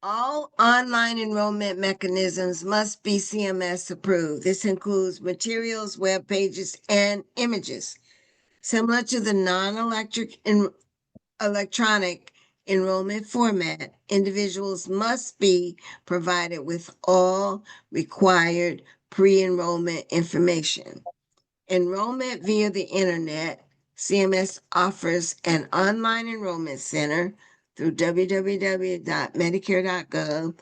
All online enrollment mechanisms must be CMS approved. This includes materials, web pages, and images. Similar to the electronic enrollment format, individuals must be provided with all required pre-enrollment information. Enrollment via the internet, CMS offers an online enrollment center through www.medicare.gov.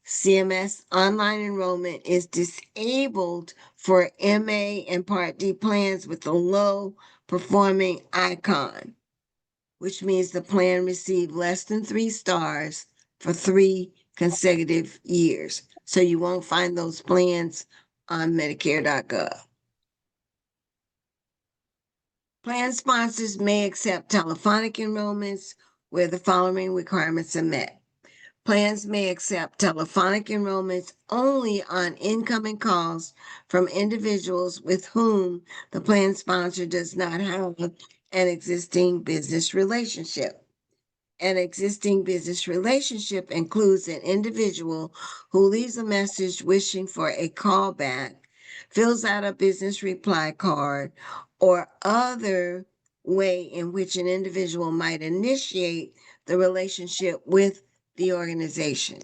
CMS online enrollment is disabled for MA and Part D plans with a low performing icon, which means the plan received less than 3 stars for 3 consecutive years. So you won't find those plans on Medicare.gov. Plan sponsors may accept telephonic enrollments where the following requirements are met. Plans may accept telephonic enrollments only on incoming calls from individuals with whom the plan sponsor does not have an existing business relationship. An existing business relationship includes an individual who leaves a message wishing for a callback, fills out a business reply card, or other way in which an individual might initiate the relationship with the organization.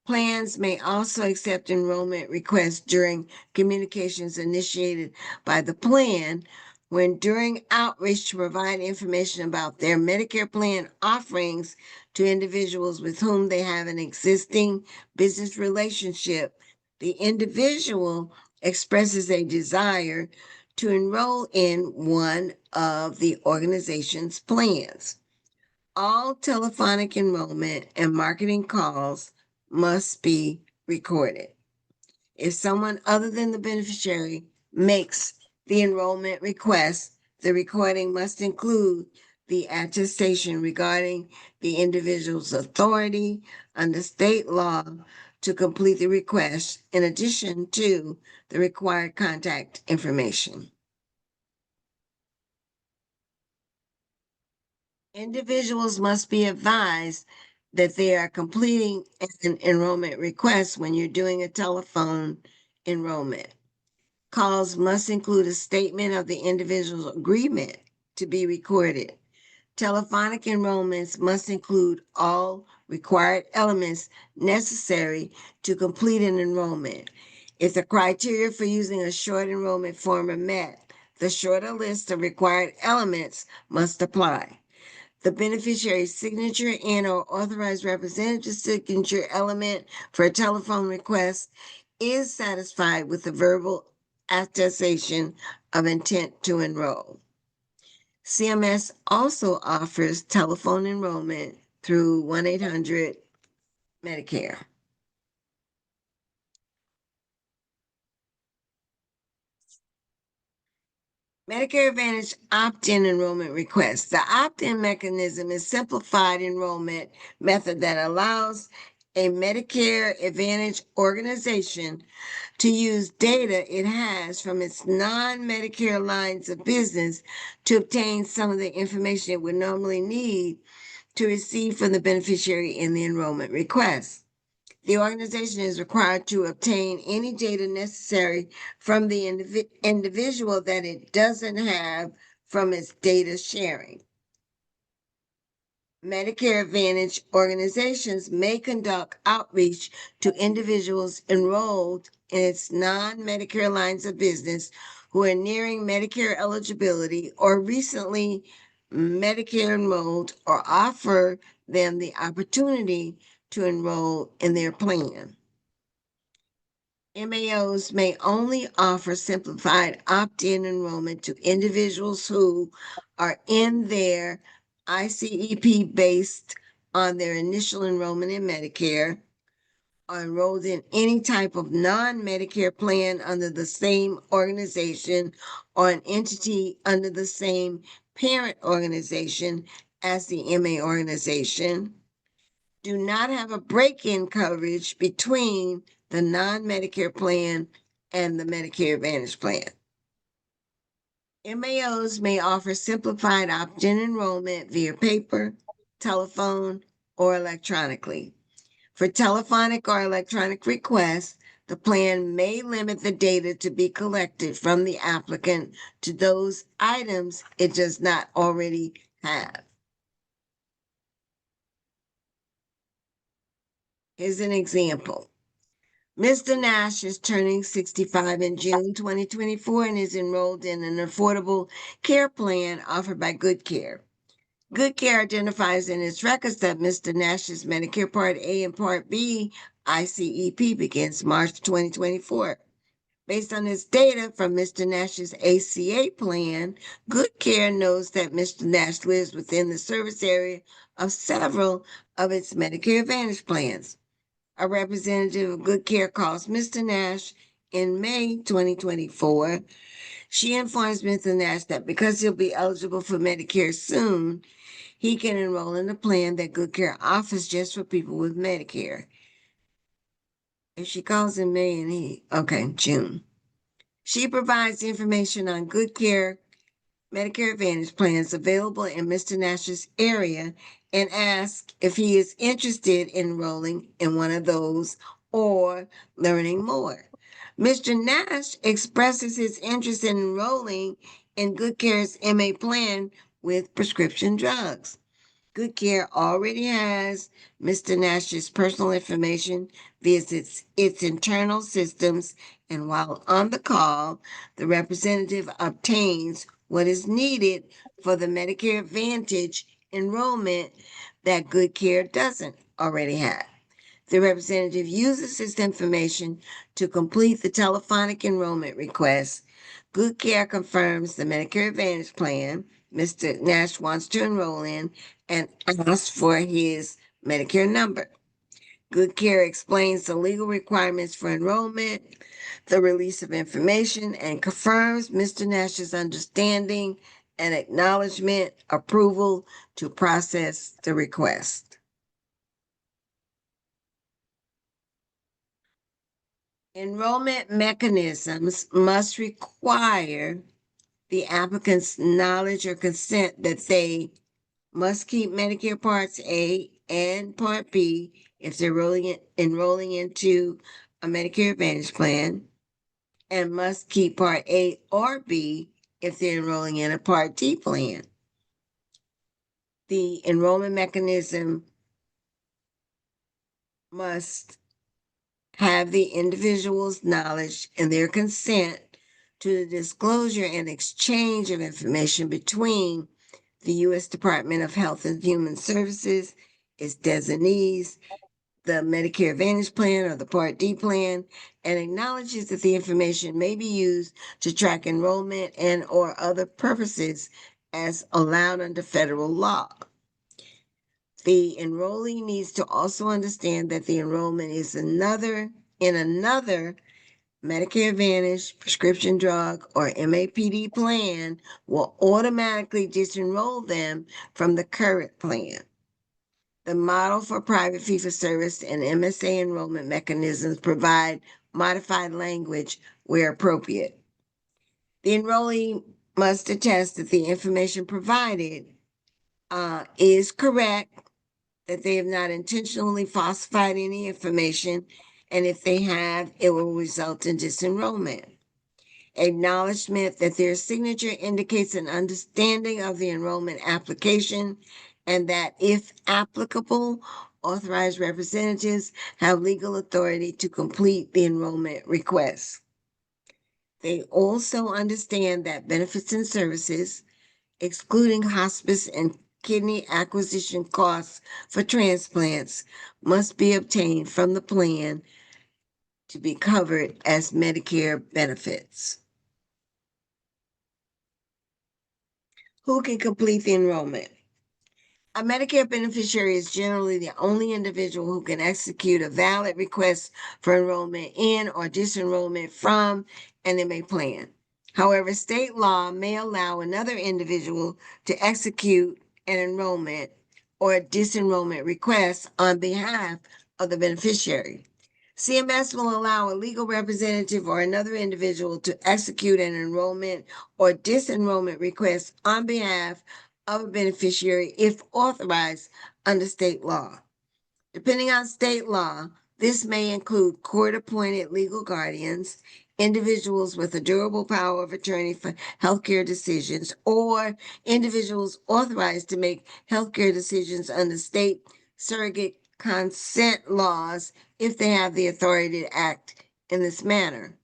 Plans may also accept enrollment requests during communications initiated by the plan when during outreach to provide information about their Medicare plan offerings to individuals with whom they have an existing business relationship, the individual expresses a desire to enroll in one of the organization's plans. All telephonic enrollment and marketing calls must be recorded. If someone other than the beneficiary makes the enrollment request, the recording must include the attestation regarding the individual's authority under state law to complete the request, in addition to the required contact information. Individuals must be advised that they are completing an enrollment request when you're doing a telephone enrollment. Calls must include a statement of the individual's agreement to be recorded. Telephonic enrollments must include all required elements necessary to complete an enrollment. If the criteria for using a short enrollment form are met, the shorter list of required elements must apply. The beneficiary's signature and/or authorized representative signature element for a telephone request is satisfied with the verbal attestation of intent to enroll. CMS also offers telephone enrollment through 1-800 Medicare. Medicare Advantage opt-in enrollment request. The opt-in mechanism is simplified enrollment method that allows a Medicare Advantage organization to use data it has from its non-Medicare lines of business to obtain some of the information it would normally need to receive from the beneficiary in the enrollment request. The organization is required to obtain any data necessary from the individual that it doesn't have from its data sharing. Medicare Advantage organizations may conduct outreach to individuals enrolled in its non-Medicare lines of business who are nearing Medicare eligibility or recently Medicare enrolled, or offer them the opportunity to enroll in their plan. MAOs may only offer simplified opt-in enrollment to individuals who are in their ICEP based on their initial enrollment in Medicare, are enrolled in any type of non-Medicare plan under the same organization or an entity under the same parent organization as the MA organization, do not have a break-in coverage between the non-Medicare plan and the Medicare Advantage plan. MAOs may offer simplified opt-in enrollment via paper, telephone, or electronically. For telephonic or electronic requests, the plan may limit the data to be collected from the applicant to those items it does not already have. Here's an example. Mr. Nash is turning 65 in June 2024 and is enrolled in an affordable care plan offered by Good Care. Good Care identifies in its records that Mr. Nash's Medicare Part A and Part B ICEP begins March 2024. Based on this data from Mr. Nash's ACA plan, Good Care knows that Mr. Nash lives within the service area of several of its Medicare Advantage plans. A representative of Good Care calls Mr. Nash in May 2024. She informs Mr. Nash that because he'll be eligible for Medicare soon, he can enroll in a plan that Good Care offers just for people with Medicare. If she calls in May and June. She provides information on Good Care Medicare Advantage plans available in Mr. Nash's area and asks if he is interested in enrolling in one of those or learning more. Mr. Nash expresses his interest in enrolling in Good Care's MA plan with prescription drugs. Good Care already has Mr. Nash's personal information via its internal systems, and while on the call, the representative obtains what is needed for the Medicare Advantage enrollment that Good Care doesn't already have. The representative uses this information to complete the telephonic enrollment request. Good Care confirms the Medicare Advantage plan Mr. Nash wants to enroll in and asks for his Medicare number. Good Care explains the legal requirements for enrollment, the release of information, and confirms Mr. Nash's understanding and acknowledgement approval to process the request. Enrollment mechanisms must require the applicant's knowledge or consent that they must keep Medicare Parts A and Part B if they're enrolling into a Medicare Advantage plan, and must keep Part A or B if they're enrolling in a Part D plan. The enrollment mechanism must have the individual's knowledge and their consent to the disclosure and exchange of information between the U.S. Department of Health and Human Services, its designees, the Medicare Advantage plan or the Part D plan, and acknowledges that the information may be used to track enrollment and or other purposes as allowed under federal law. The enrollee needs to also understand that the enrollment is in another Medicare Advantage, prescription drug, or MAPD plan will automatically disenroll them from the current plan. The model for private fee-for-service and MSA enrollment mechanisms provide modified language where appropriate. The enrollee must attest that the information provided is correct, that they have not intentionally falsified any information, and if they have, it will result in disenrollment. Acknowledgement that their signature indicates an understanding of the enrollment application, and that if applicable, authorized representatives have legal authority to complete the enrollment request. They also understand that benefits and services, excluding hospice and kidney acquisition costs for transplants, must be obtained from the plan to be covered as Medicare benefits. Who can complete the enrollment? A Medicare beneficiary is generally the only individual who can execute a valid request for enrollment in or disenrollment from an MA plan. However, state law may allow another individual to execute an enrollment or disenrollment request on behalf of the beneficiary. CMS will allow a legal representative or another individual to execute an enrollment or disenrollment request on behalf of a beneficiary if authorized under state law. Depending on state law, this may include court-appointed legal guardians, individuals with a durable power of attorney for healthcare decisions, or individuals authorized to make healthcare decisions under state surrogate consent laws if they have the authority to act in this manner.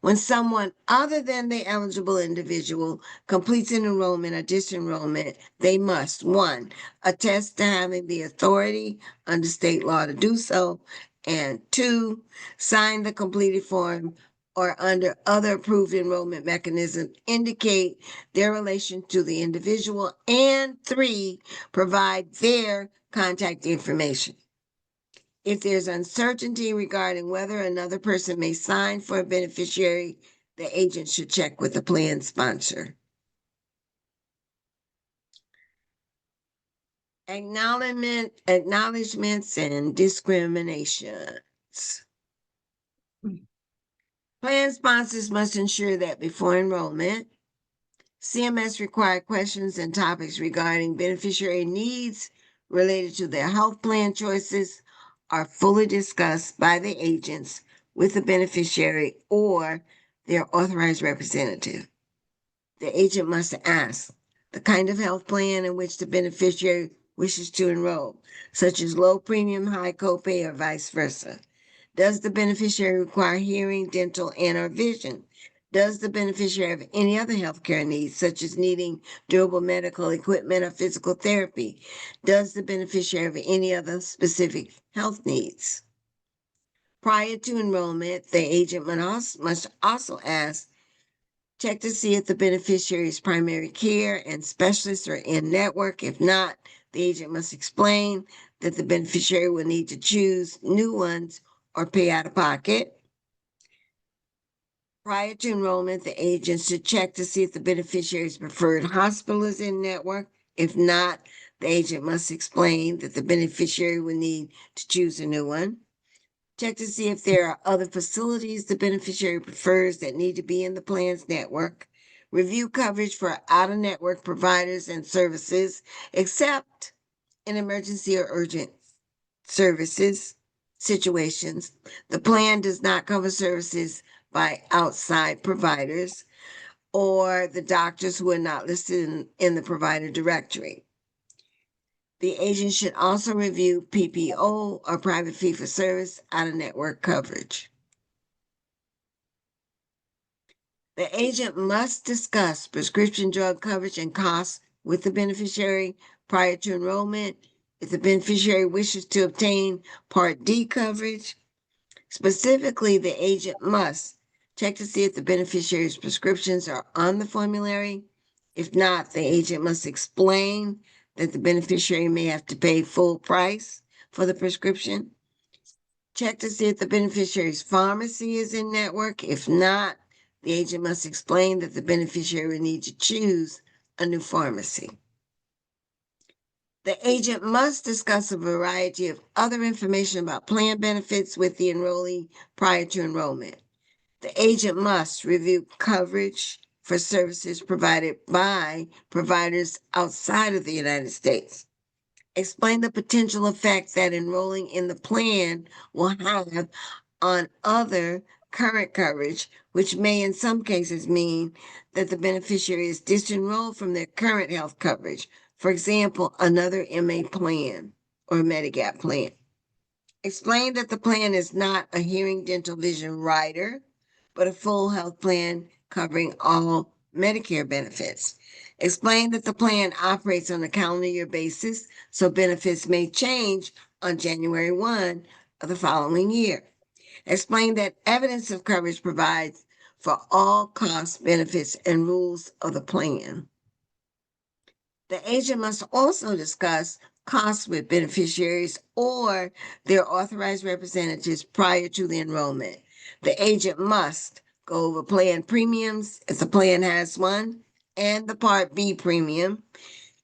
When someone other than the eligible individual completes an enrollment or disenrollment, they must, one, attest to having the authority under state law to do so, and two, sign the completed form or under other approved enrollment mechanism, indicate their relation to the individual, and three, provide their contact information. If there's uncertainty regarding whether another person may sign for a beneficiary, the agent should check with the plan sponsor. Acknowledgements and discriminations. Plan sponsors must ensure that before enrollment, CMS required questions and topics regarding beneficiary needs related to their health plan choices are fully discussed by the agents with the beneficiary or their authorized representative. The agent must ask the kind of health plan in which the beneficiary wishes to enroll, such as low premium, high copay, or vice versa? Does the beneficiary require hearing, dental, and/or vision? Does the beneficiary have any other healthcare needs, such as needing durable medical equipment or physical therapy? Does the beneficiary have any other specific health needs? Prior to enrollment, the agent must also check to see if the beneficiary's primary care and specialists are in network. If not, the agent must explain that the beneficiary will need to choose new ones or pay out of pocket. Prior to enrollment, the agent should check to see if the beneficiary's preferred hospital is in network. If not, the agent must explain that the beneficiary will need to choose a new one. Check to see if there are other facilities the beneficiary prefers that need to be in the plan's network. Review coverage for out-of-network providers and services, except in emergency or urgent services situations. The plan does not cover services by outside providers or the doctors who are not listed in the provider directory. The agent should also review PPO or private fee-for-service out-of-network coverage. The agent must discuss prescription drug coverage and costs with the beneficiary prior to enrollment. If the beneficiary wishes to obtain Part D coverage, specifically, the agent must check to see if the beneficiary's prescriptions are on the formulary. If not, the agent must explain that the beneficiary may have to pay full price for the prescription. Check to see if the beneficiary's pharmacy is in network. If not, the agent must explain that the beneficiary will need to choose a new pharmacy. The agent must discuss a variety of other information about plan benefits with the enrollee prior to enrollment. The agent must review coverage for services provided by providers outside of the United States. Explain the potential effect that enrolling in the plan will have on other current coverage, which may in some cases mean that the beneficiary is disenrolled from their current health coverage. For example, another MA plan or Medigap plan. Explain that the plan is not a hearing, dental, vision rider, but a full health plan covering all Medicare benefits. Explain that the plan operates on a calendar year basis, so benefits may change on January 1 of the following year. Explain that evidence of coverage provides for all costs, benefits, and rules of the plan. The agent must also discuss costs with beneficiaries or their authorized representatives prior to the enrollment. The agent must go over plan premiums if the plan has one, and the Part B premium.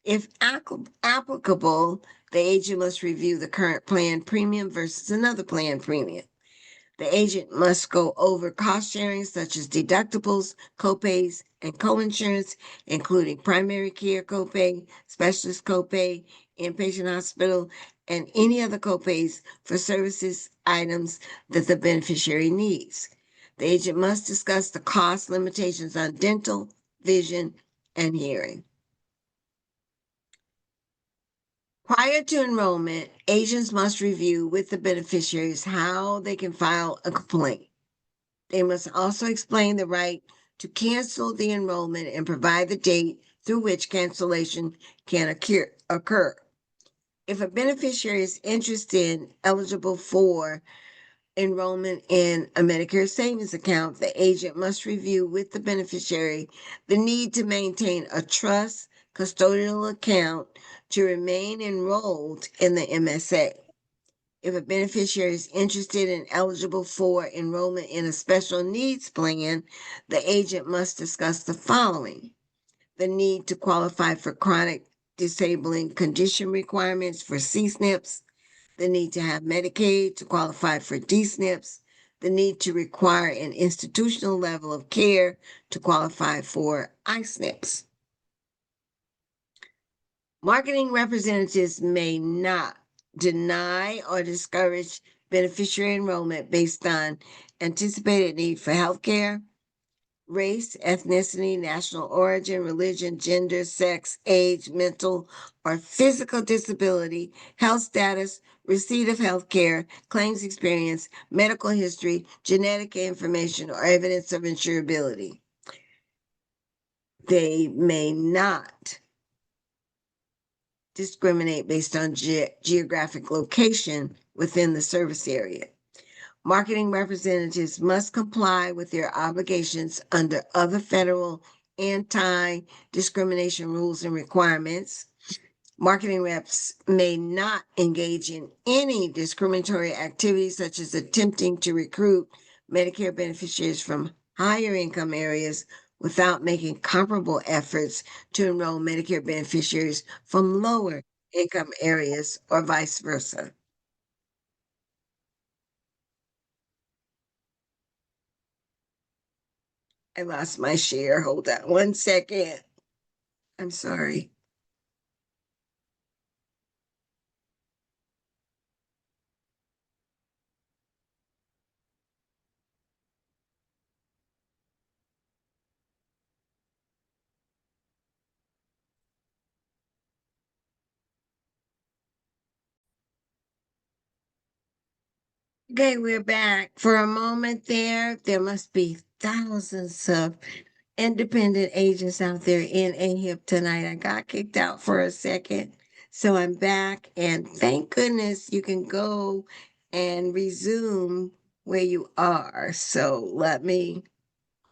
If applicable, the agent must review the current plan premium versus another plan premium. The agent must go over cost sharing such as deductibles, copays, and coinsurance, including primary care copay, specialist copay, inpatient hospital, and any other copays for services items that the beneficiary needs. The agent must discuss the cost limitations on dental, vision, and hearing. Prior to enrollment, agents must review with the beneficiaries how they can file a complaint. They must also explain the right to cancel the enrollment and provide the date through which cancellation can occur. If a beneficiary is interested and eligible for enrollment in a Medicare savings account, the agent must review with the beneficiary the need to maintain a trust custodial account to remain enrolled in the MSA. If a beneficiary is interested and eligible for enrollment in a special needs plan, the agent must discuss the following: the need to qualify for chronic disabling condition requirements for C-SNPs, the need to have Medicaid to qualify for D-SNPs, the need to require an institutional level of care to qualify for I-SNPs. Marketing representatives may not deny or discourage beneficiary enrollment based on anticipated need for healthcare, race, ethnicity, national origin, religion, gender, sex, age, mental or physical disability, health status, receipt of health care, claims experience, medical history, genetic information, or evidence of insurability. They may not discriminate based on geographic location within the service area. Marketing representatives must comply with their obligations under other federal anti-discrimination rules and requirements. Marketing reps may not engage in any discriminatory activities such as attempting to recruit Medicare beneficiaries from higher income areas without making comparable efforts to enroll Medicare beneficiaries from lower income areas or vice versa. I lost my share. Hold on 1 second. I'm sorry. Okay, we're back. For a moment there must be thousands of independent agents out there in AHIP tonight. I got kicked out for a second, so I'm back. And thank goodness you can go and resume where you are. So let me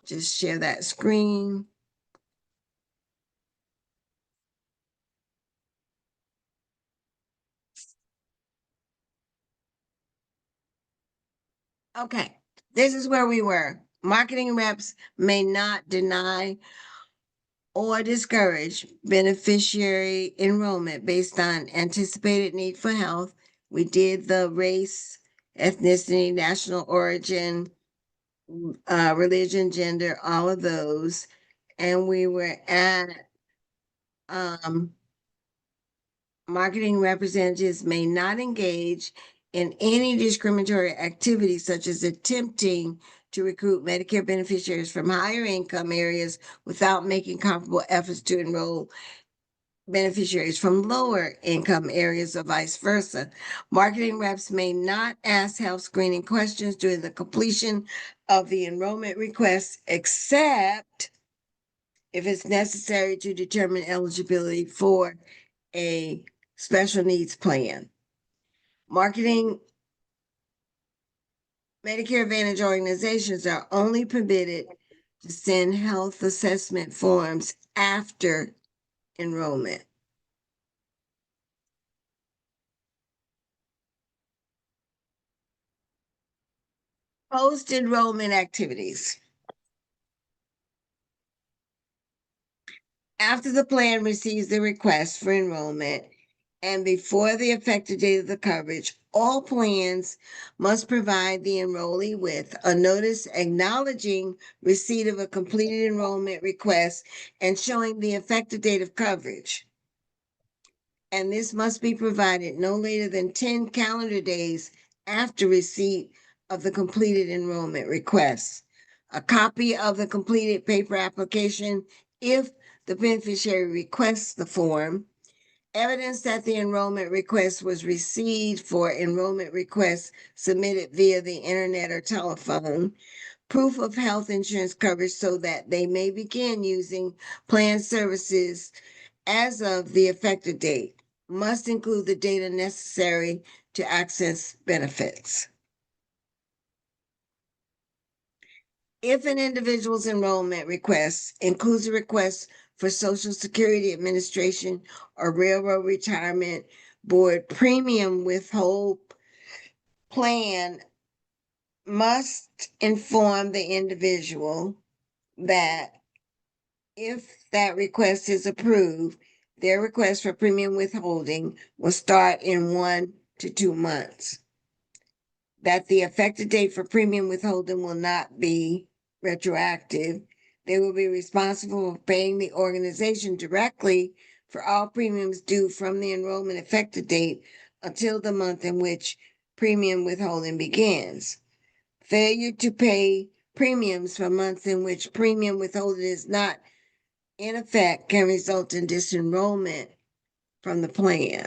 just share that screen. Okay, this is where we were. Marketing reps may not deny or discourage beneficiary enrollment based on anticipated need for health. We did the race, ethnicity, national origin, religion, gender, all of those. And we were at marketing representatives may not engage in any discriminatory activity such as attempting to recruit Medicare beneficiaries from higher income areas without making comparable efforts to enroll beneficiaries from lower income areas or vice versa. Marketing reps may not ask health screening questions during the completion of the enrollment request, except if it's necessary to determine eligibility for a special needs plan. Marketing Medicare Advantage organizations are only permitted to send health assessment forms after enrollment. Post-enrollment activities. After the plan receives the request for enrollment and before the effective date of the coverage, all plans must provide the enrollee with a notice acknowledging receipt of a completed enrollment request and showing the effective date of coverage. And this must be provided no later than 10 calendar days after receipt of the completed enrollment request. A copy of the completed paper application, if the beneficiary requests the form, evidence that the enrollment request was received for enrollment requests submitted via the internet or telephone, proof of health insurance coverage so that they may begin using plan services as of the effective date, must include the data necessary to access benefits. If an individual's enrollment request includes a request for Social Security Administration or Railroad Retirement Board premium withhold plan must inform the individual that if that request is approved, their request for premium withholding will start in 1 to 2 months. That the effective date for premium withholding will not be retroactive. They will be responsible for paying the organization directly for all premiums due from the enrollment effective date until the month in which premium withholding begins. Failure to pay premiums for months in which premium withholding is not in effect can result in disenrollment from the plan.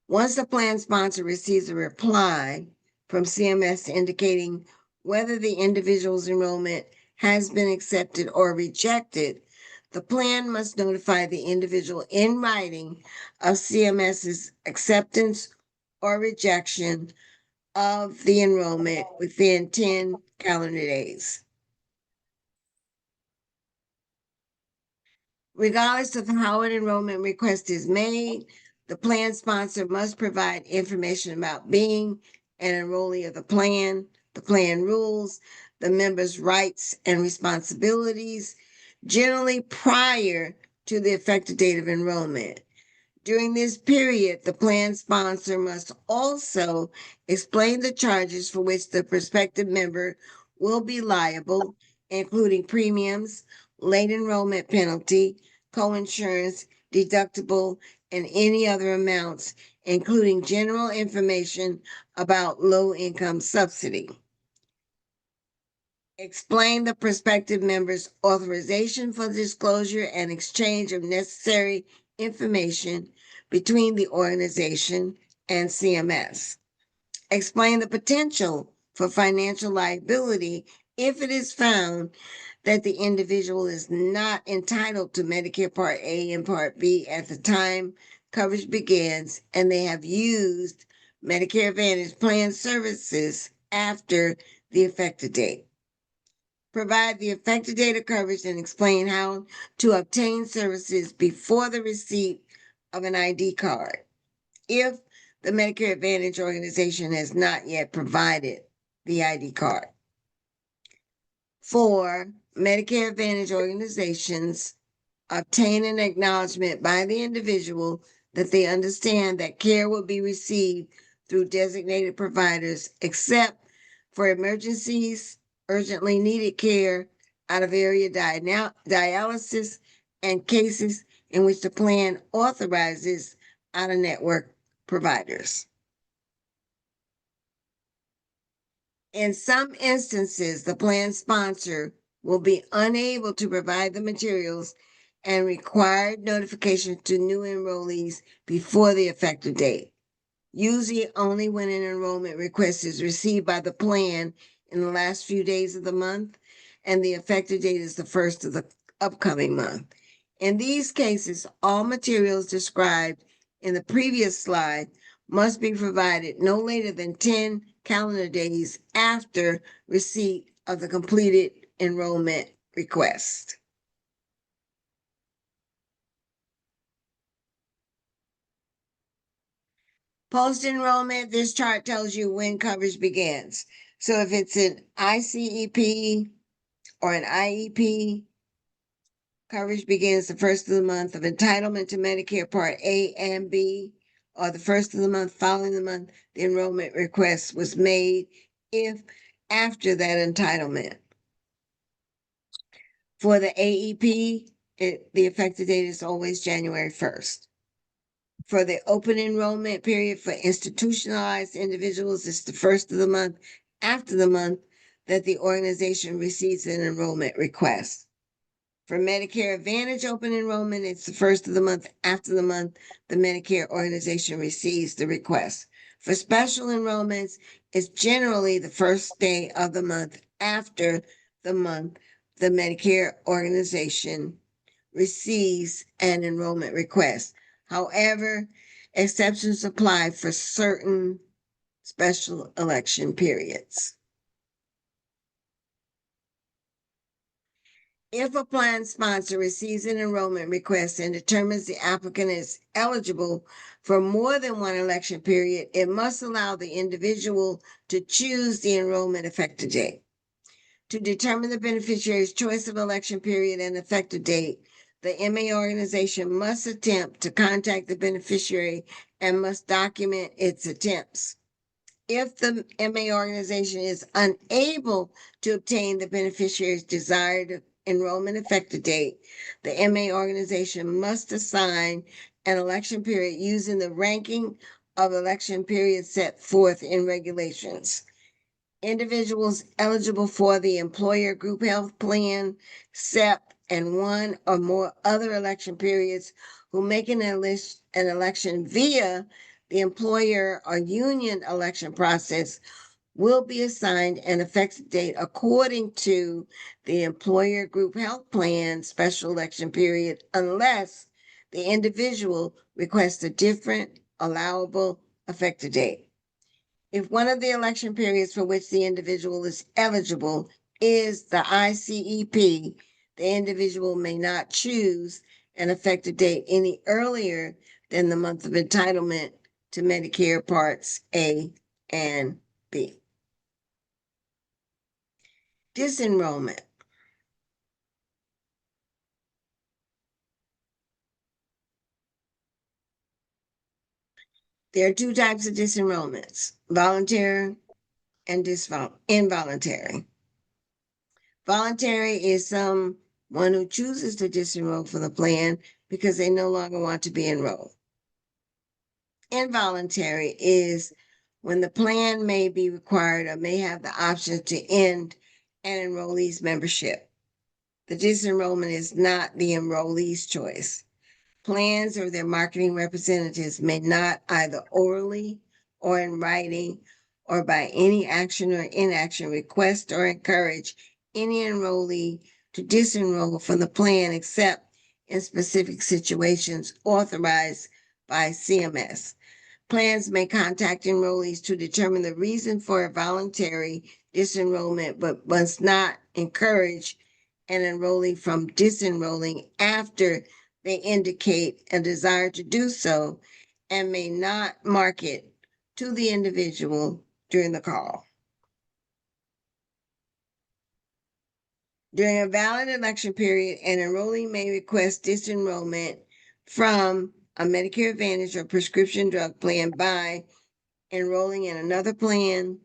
Once the plan sponsor receives a reply from CMS indicating whether the individual's enrollment has been accepted or rejected, the plan must notify the individual in writing of CMS's acceptance or rejection of the enrollment within 10 calendar days. Regardless of how an enrollment request is made, the plan sponsor must provide information about being an enrollee of the plan rules, the member's rights and responsibilities, generally prior to the effective date of enrollment. During this period, the plan sponsor must also explain the charges for which the prospective member will be liable, including premiums, late enrollment penalty, coinsurance, deductible, and any other amounts, including general information about low-income subsidy. Explain the prospective member's authorization for disclosure and exchange of necessary information between the organization and CMS. Explain the potential for financial liability if it is found that the individual is not entitled to Medicare Part A and Part B at the time coverage begins and they have used Medicare Advantage plan services after the effective date. Provide the effective date of coverage and explain how to obtain services before the receipt of an ID card if the Medicare Advantage organization has not yet provided the ID card. For Medicare Advantage organizations, obtain an acknowledgement by the individual that they understand that care will be received through designated providers except for emergencies, urgently needed care, out of area dialysis, and cases in which the plan authorizes out of network providers. In some instances, the plan sponsor will be unable to provide the materials and required notification to new enrollees before the effective date, usually only when an enrollment request is received by the plan in the last few days of the month, and the effective date is the first of the upcoming month. In these cases, all materials described in the previous slide must be provided no later than 10 calendar days after receipt of the completed enrollment request. Post-enrollment, this chart tells you when coverage begins. So if it's an ICEP or an IEP, coverage begins the first of the month of entitlement to Medicare Part A and B, or the first of the month following the month the enrollment request was made, if after that entitlement. For the AEP, the effective date is always January 1st. For the open enrollment period for institutionalized individuals, it's the first of the month after the month that the organization receives an enrollment request. For Medicare Advantage open enrollment, it's the first of the month after the month the Medicare organization receives the request. For special enrollments, it's generally the first day of the month after the month the Medicare organization receives an enrollment request. However, exceptions apply for certain special election periods. If a plan sponsor receives an enrollment request and determines the applicant is eligible for more than one election period, it must allow the individual to choose the enrollment effective date. To determine the beneficiary's choice of election period and effective date, the MA organization must attempt to contact the beneficiary and must document its attempts. If the MA organization is unable to obtain the beneficiary's desired enrollment effective date, the MA organization must assign an election period using the ranking of election periods set forth in regulations. Individuals eligible for the employer group health plan, SEP, and one or more other election periods who make an election via the employer or union election process will be assigned an effective date according to the employer group health plan special election period unless the individual requests a different allowable effective date. If one of the election periods for which the individual is eligible is the ICEP, the individual may not choose an effective date any earlier than the month of entitlement to Medicare Parts A and B. Disenrollment. There are two types of disenrollments, voluntary and involuntary. Voluntary is someone who chooses to disenroll from the plan because they no longer want to be enrolled. Involuntary is when the plan may be required or may have the option to end an enrollee's membership. The disenrollment is not the enrollee's choice. Plans or their marketing representatives may not either orally or in writing or by any action or inaction request or encourage any enrollee to disenroll from the plan except in specific situations authorized by CMS. Plans may contact enrollees to determine the reason for a voluntary disenrollment, but must not encourage an enrollee from disenrolling after they indicate a desire to do so and may not market to the individual during the call. During a valid election period, an enrollee may request disenrollment from a Medicare Advantage or prescription drug plan by enrolling in another plan,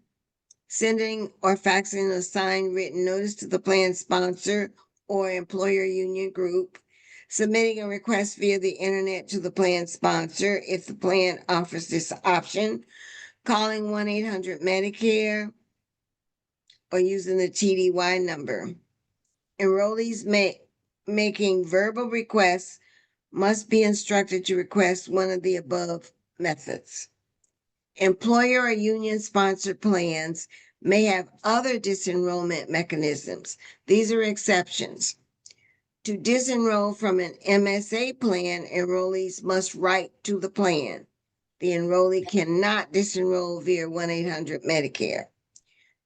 sending or faxing a signed written notice to the plan sponsor or employer union group, submitting a request via the internet to the plan sponsor if the plan offers this option, calling 1-800-Medicare, or using the TDY number. Enrollees making verbal requests must be instructed to request one of the above methods. Employer or union sponsored plans may have other disenrollment mechanisms. These are exceptions. To disenroll from an MSA plan, enrollees must write to the plan. The enrollee cannot disenroll via 1-800-Medicare.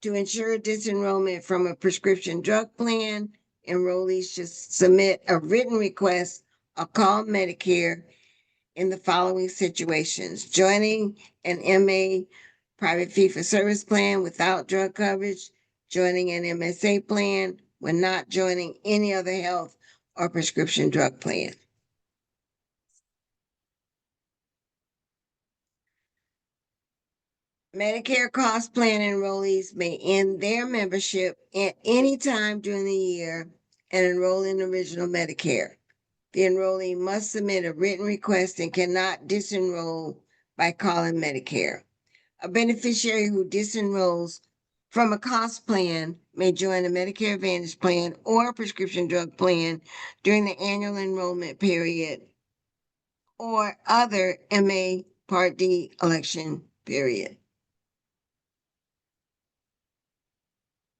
To ensure disenrollment from a prescription drug plan, enrollees should submit a written request or call Medicare in the following situations: joining an MA private fee-for-service plan without drug coverage, joining an MSA plan when not joining any other health or prescription drug plan. Medicare cost plan enrollees may end their membership at any time during the year and enroll in original Medicare. The enrollee must submit a written request and cannot disenroll by calling Medicare. A beneficiary who disenrolls from a cost plan may join a Medicare Advantage plan or a prescription drug plan during the annual enrollment period or other MA Part D election period.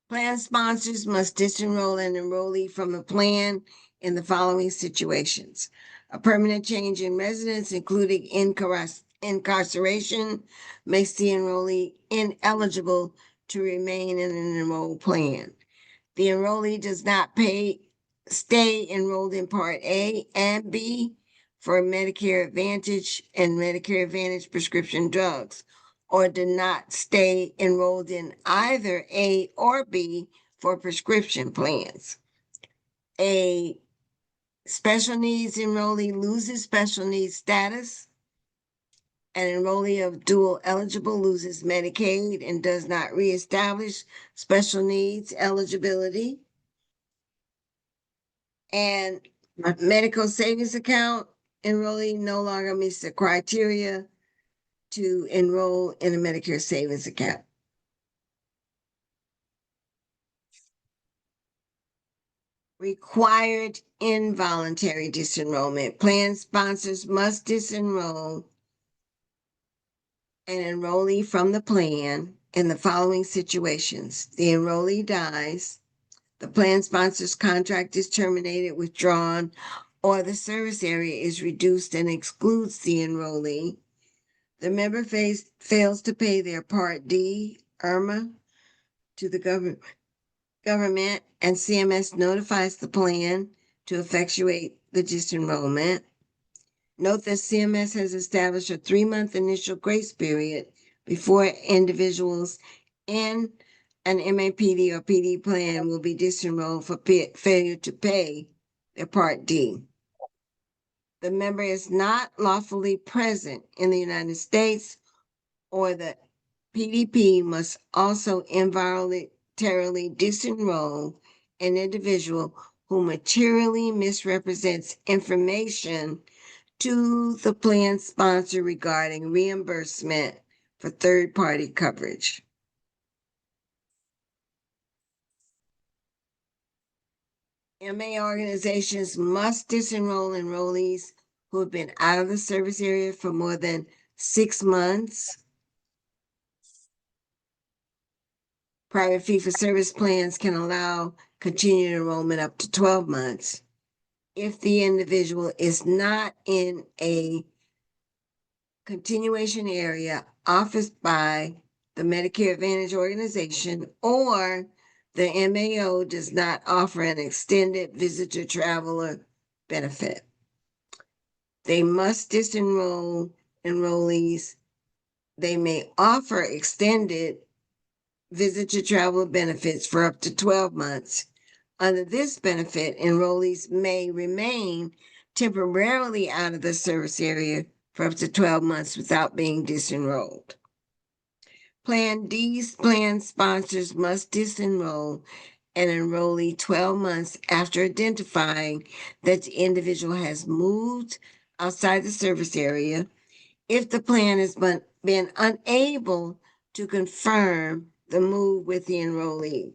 Plan sponsors must disenroll an enrollee from the plan in the following situations: a permanent change in residence, including incarceration, makes the enrollee ineligible to remain in an enrolled plan. The enrollee does not stay enrolled in Part A and B for Medicare Advantage and Medicare Advantage prescription drugs, or did not stay enrolled in either A or B for prescription plans. A special needs enrollee loses special needs status. An enrollee of dual eligible loses Medicaid and does not reestablish special needs eligibility. And medical savings account enrollee no longer meets the criteria to enroll in a Medicare savings account. Required involuntary disenrollment. Plan sponsors must disenroll an enrollee from the plan in the following situations. The enrollee dies, the plan sponsor's contract is terminated, withdrawn, or the service area is reduced and excludes the enrollee. The member fails to pay their Part D, IRMA, to the government, and CMS notifies the plan to effectuate the disenrollment. Note that CMS has established a 3-month initial grace period before individuals in an MAPD or PD plan will be disenrolled for failure to pay their Part D. The member is not lawfully present in the United States, or the PDP must also involuntarily disenroll an individual who materially misrepresents information to the plan sponsor regarding reimbursement for third-party coverage. MA organizations must disenroll enrollees who have been out of the service area for more than 6 months. Private fee-for-service plans can allow continued enrollment up to 12 months if the individual is not in a continuation area offered by the Medicare Advantage organization, or the MAO does not offer an extended visitor traveler benefit. They must disenroll enrollees. They may offer extended visitor travel benefits for up to 12 months. Under this benefit, enrollees may remain temporarily out of the service area for up to 12 months without being disenrolled. Plan D's plan sponsors must disenroll an enrollee 12 months after identifying that the individual has moved outside the service area if the plan has been unable to confirm the move with the enrollee.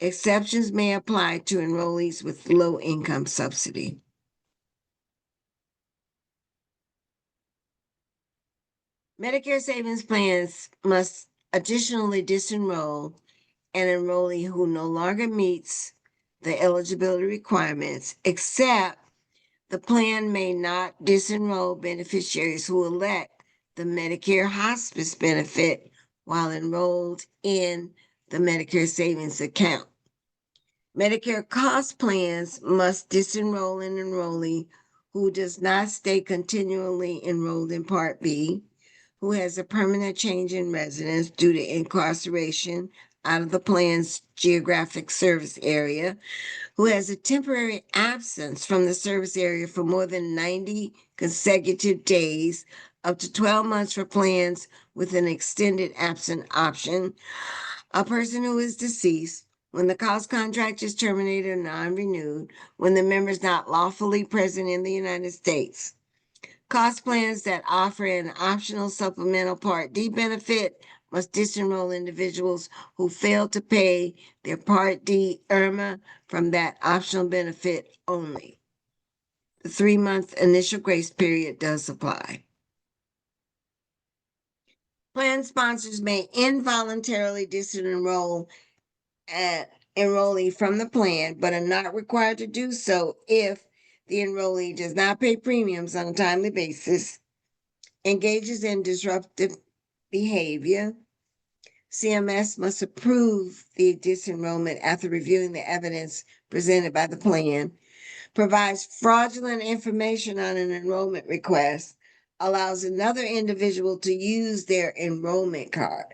Exceptions may apply to enrollees with low income subsidy. Medicare savings plans must additionally disenroll an enrollee who no longer meets the eligibility requirements, except the plan may not disenroll beneficiaries who elect the Medicare hospice benefit while enrolled in the Medicare savings account. Medicare cost plans must disenroll an enrollee who does not stay continually enrolled in Part B, who has a permanent change in residence due to incarceration out of the plan's geographic service area, who has a temporary absence from the service area for more than 90 consecutive days, up to 12 months for plans with an extended absent option, a person who is deceased, when the cost contract is terminated or non-renewed, when the member is not lawfully present in the United States. Cost plans that offer an optional supplemental Part D benefit must disenroll individuals who fail to pay their Part D IRMA from that optional benefit only. The 3-month initial grace period does apply. Plan sponsors may involuntarily disenroll an enrollee from the plan, but are not required to do so if the enrollee does not pay premiums on a timely basis, engages in disruptive behavior. CMS must approve the disenrollment after reviewing the evidence presented by the plan, provides fraudulent information on an enrollment request, allows another individual to use their enrollment card.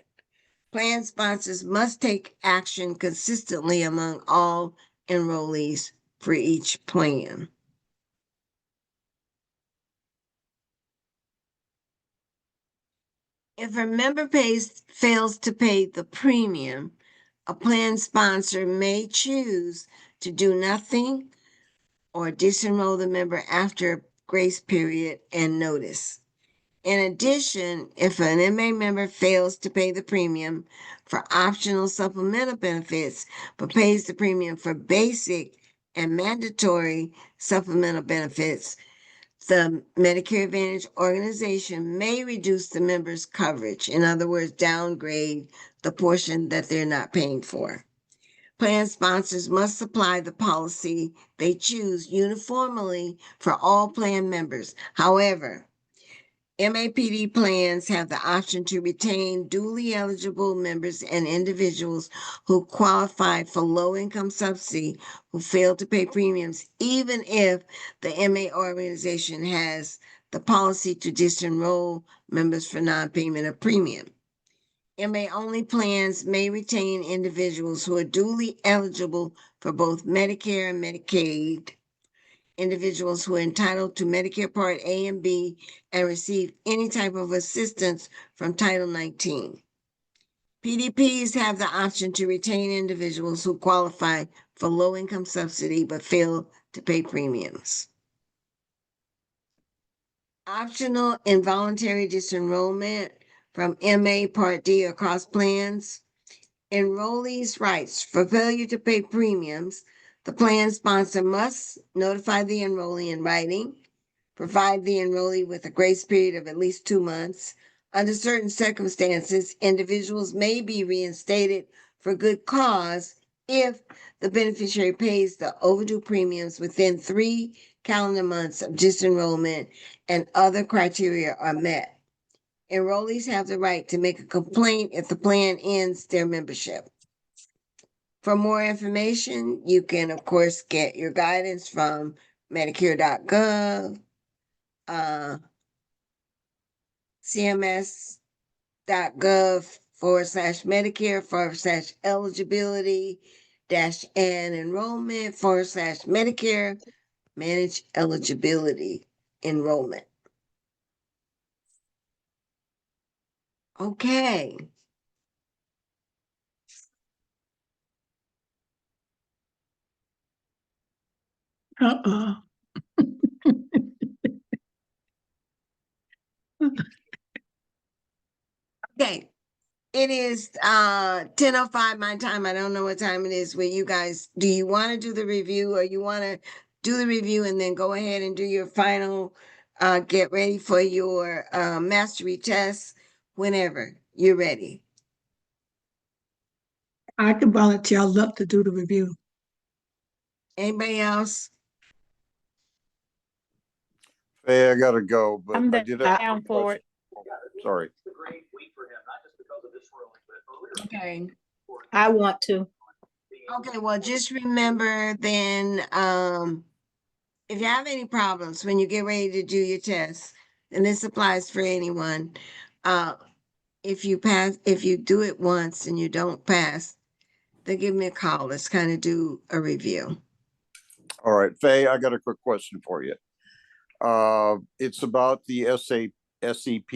Plan sponsors must take action consistently among all enrollees for each plan. If a member fails to pay the premium, a plan sponsor may choose to do nothing or disenroll the member after a grace period and notice. In addition, if an MA member fails to pay the premium for optional supplemental benefits, but pays the premium for basic and mandatory supplemental benefits, the Medicare Advantage organization may reduce the members' coverage. In other words, downgrade the portion that they're not paying for. Plan sponsors must supply the policy they choose uniformly for all plan members. However, MAPD plans have the option to retain duly eligible members and individuals who qualify for low-income subsidy who fail to pay premiums, even if the MA organization has the policy to disenroll members for non-payment of premium. MA-only plans may retain individuals who are duly eligible for both Medicare and Medicaid, individuals who are entitled to Medicare Part A and B and receive any type of assistance from Title 19. PDPs have the option to retain individuals who qualify for low-income subsidy but fail to pay premiums. Optional involuntary disenrollment from MA Part D across plans. Enrollees' rights for failure to pay premiums. The plan sponsor must notify the enrollee in writing, provide the enrollee with a grace period of at least 2 months. Under certain circumstances, individuals may be reinstated for good cause if the beneficiary pays the overdue premiums within 3 calendar months of disenrollment and other criteria are met. Enrollees have the right to make a complaint if the plan ends their membership. For more information, you can, of course, get your guidance from Medicare.gov, CMS.gov/Medicare/eligibility and enrollment/Medicare manage eligibility enrollment. Okay. Uh-oh. Okay. It is 10:05 my time. I don't know what time it is where you guys, do you want to do the review or you want to do the review and then go ahead and do your final get ready for your mastery test whenever you're ready. I can volunteer. I'd love to do the review. Anybody else? Faye, I gotta go, but I'm I did have a down quick for question. it. Sorry. Okay. I want to. Okay, well, just remember then, if you have any problems when you get ready to do your test, and this applies for anyone, if you do it once and you don't pass, then give me a call. Let's kind of do a review. All right, Faye, I got a quick question for you. It's about the SEP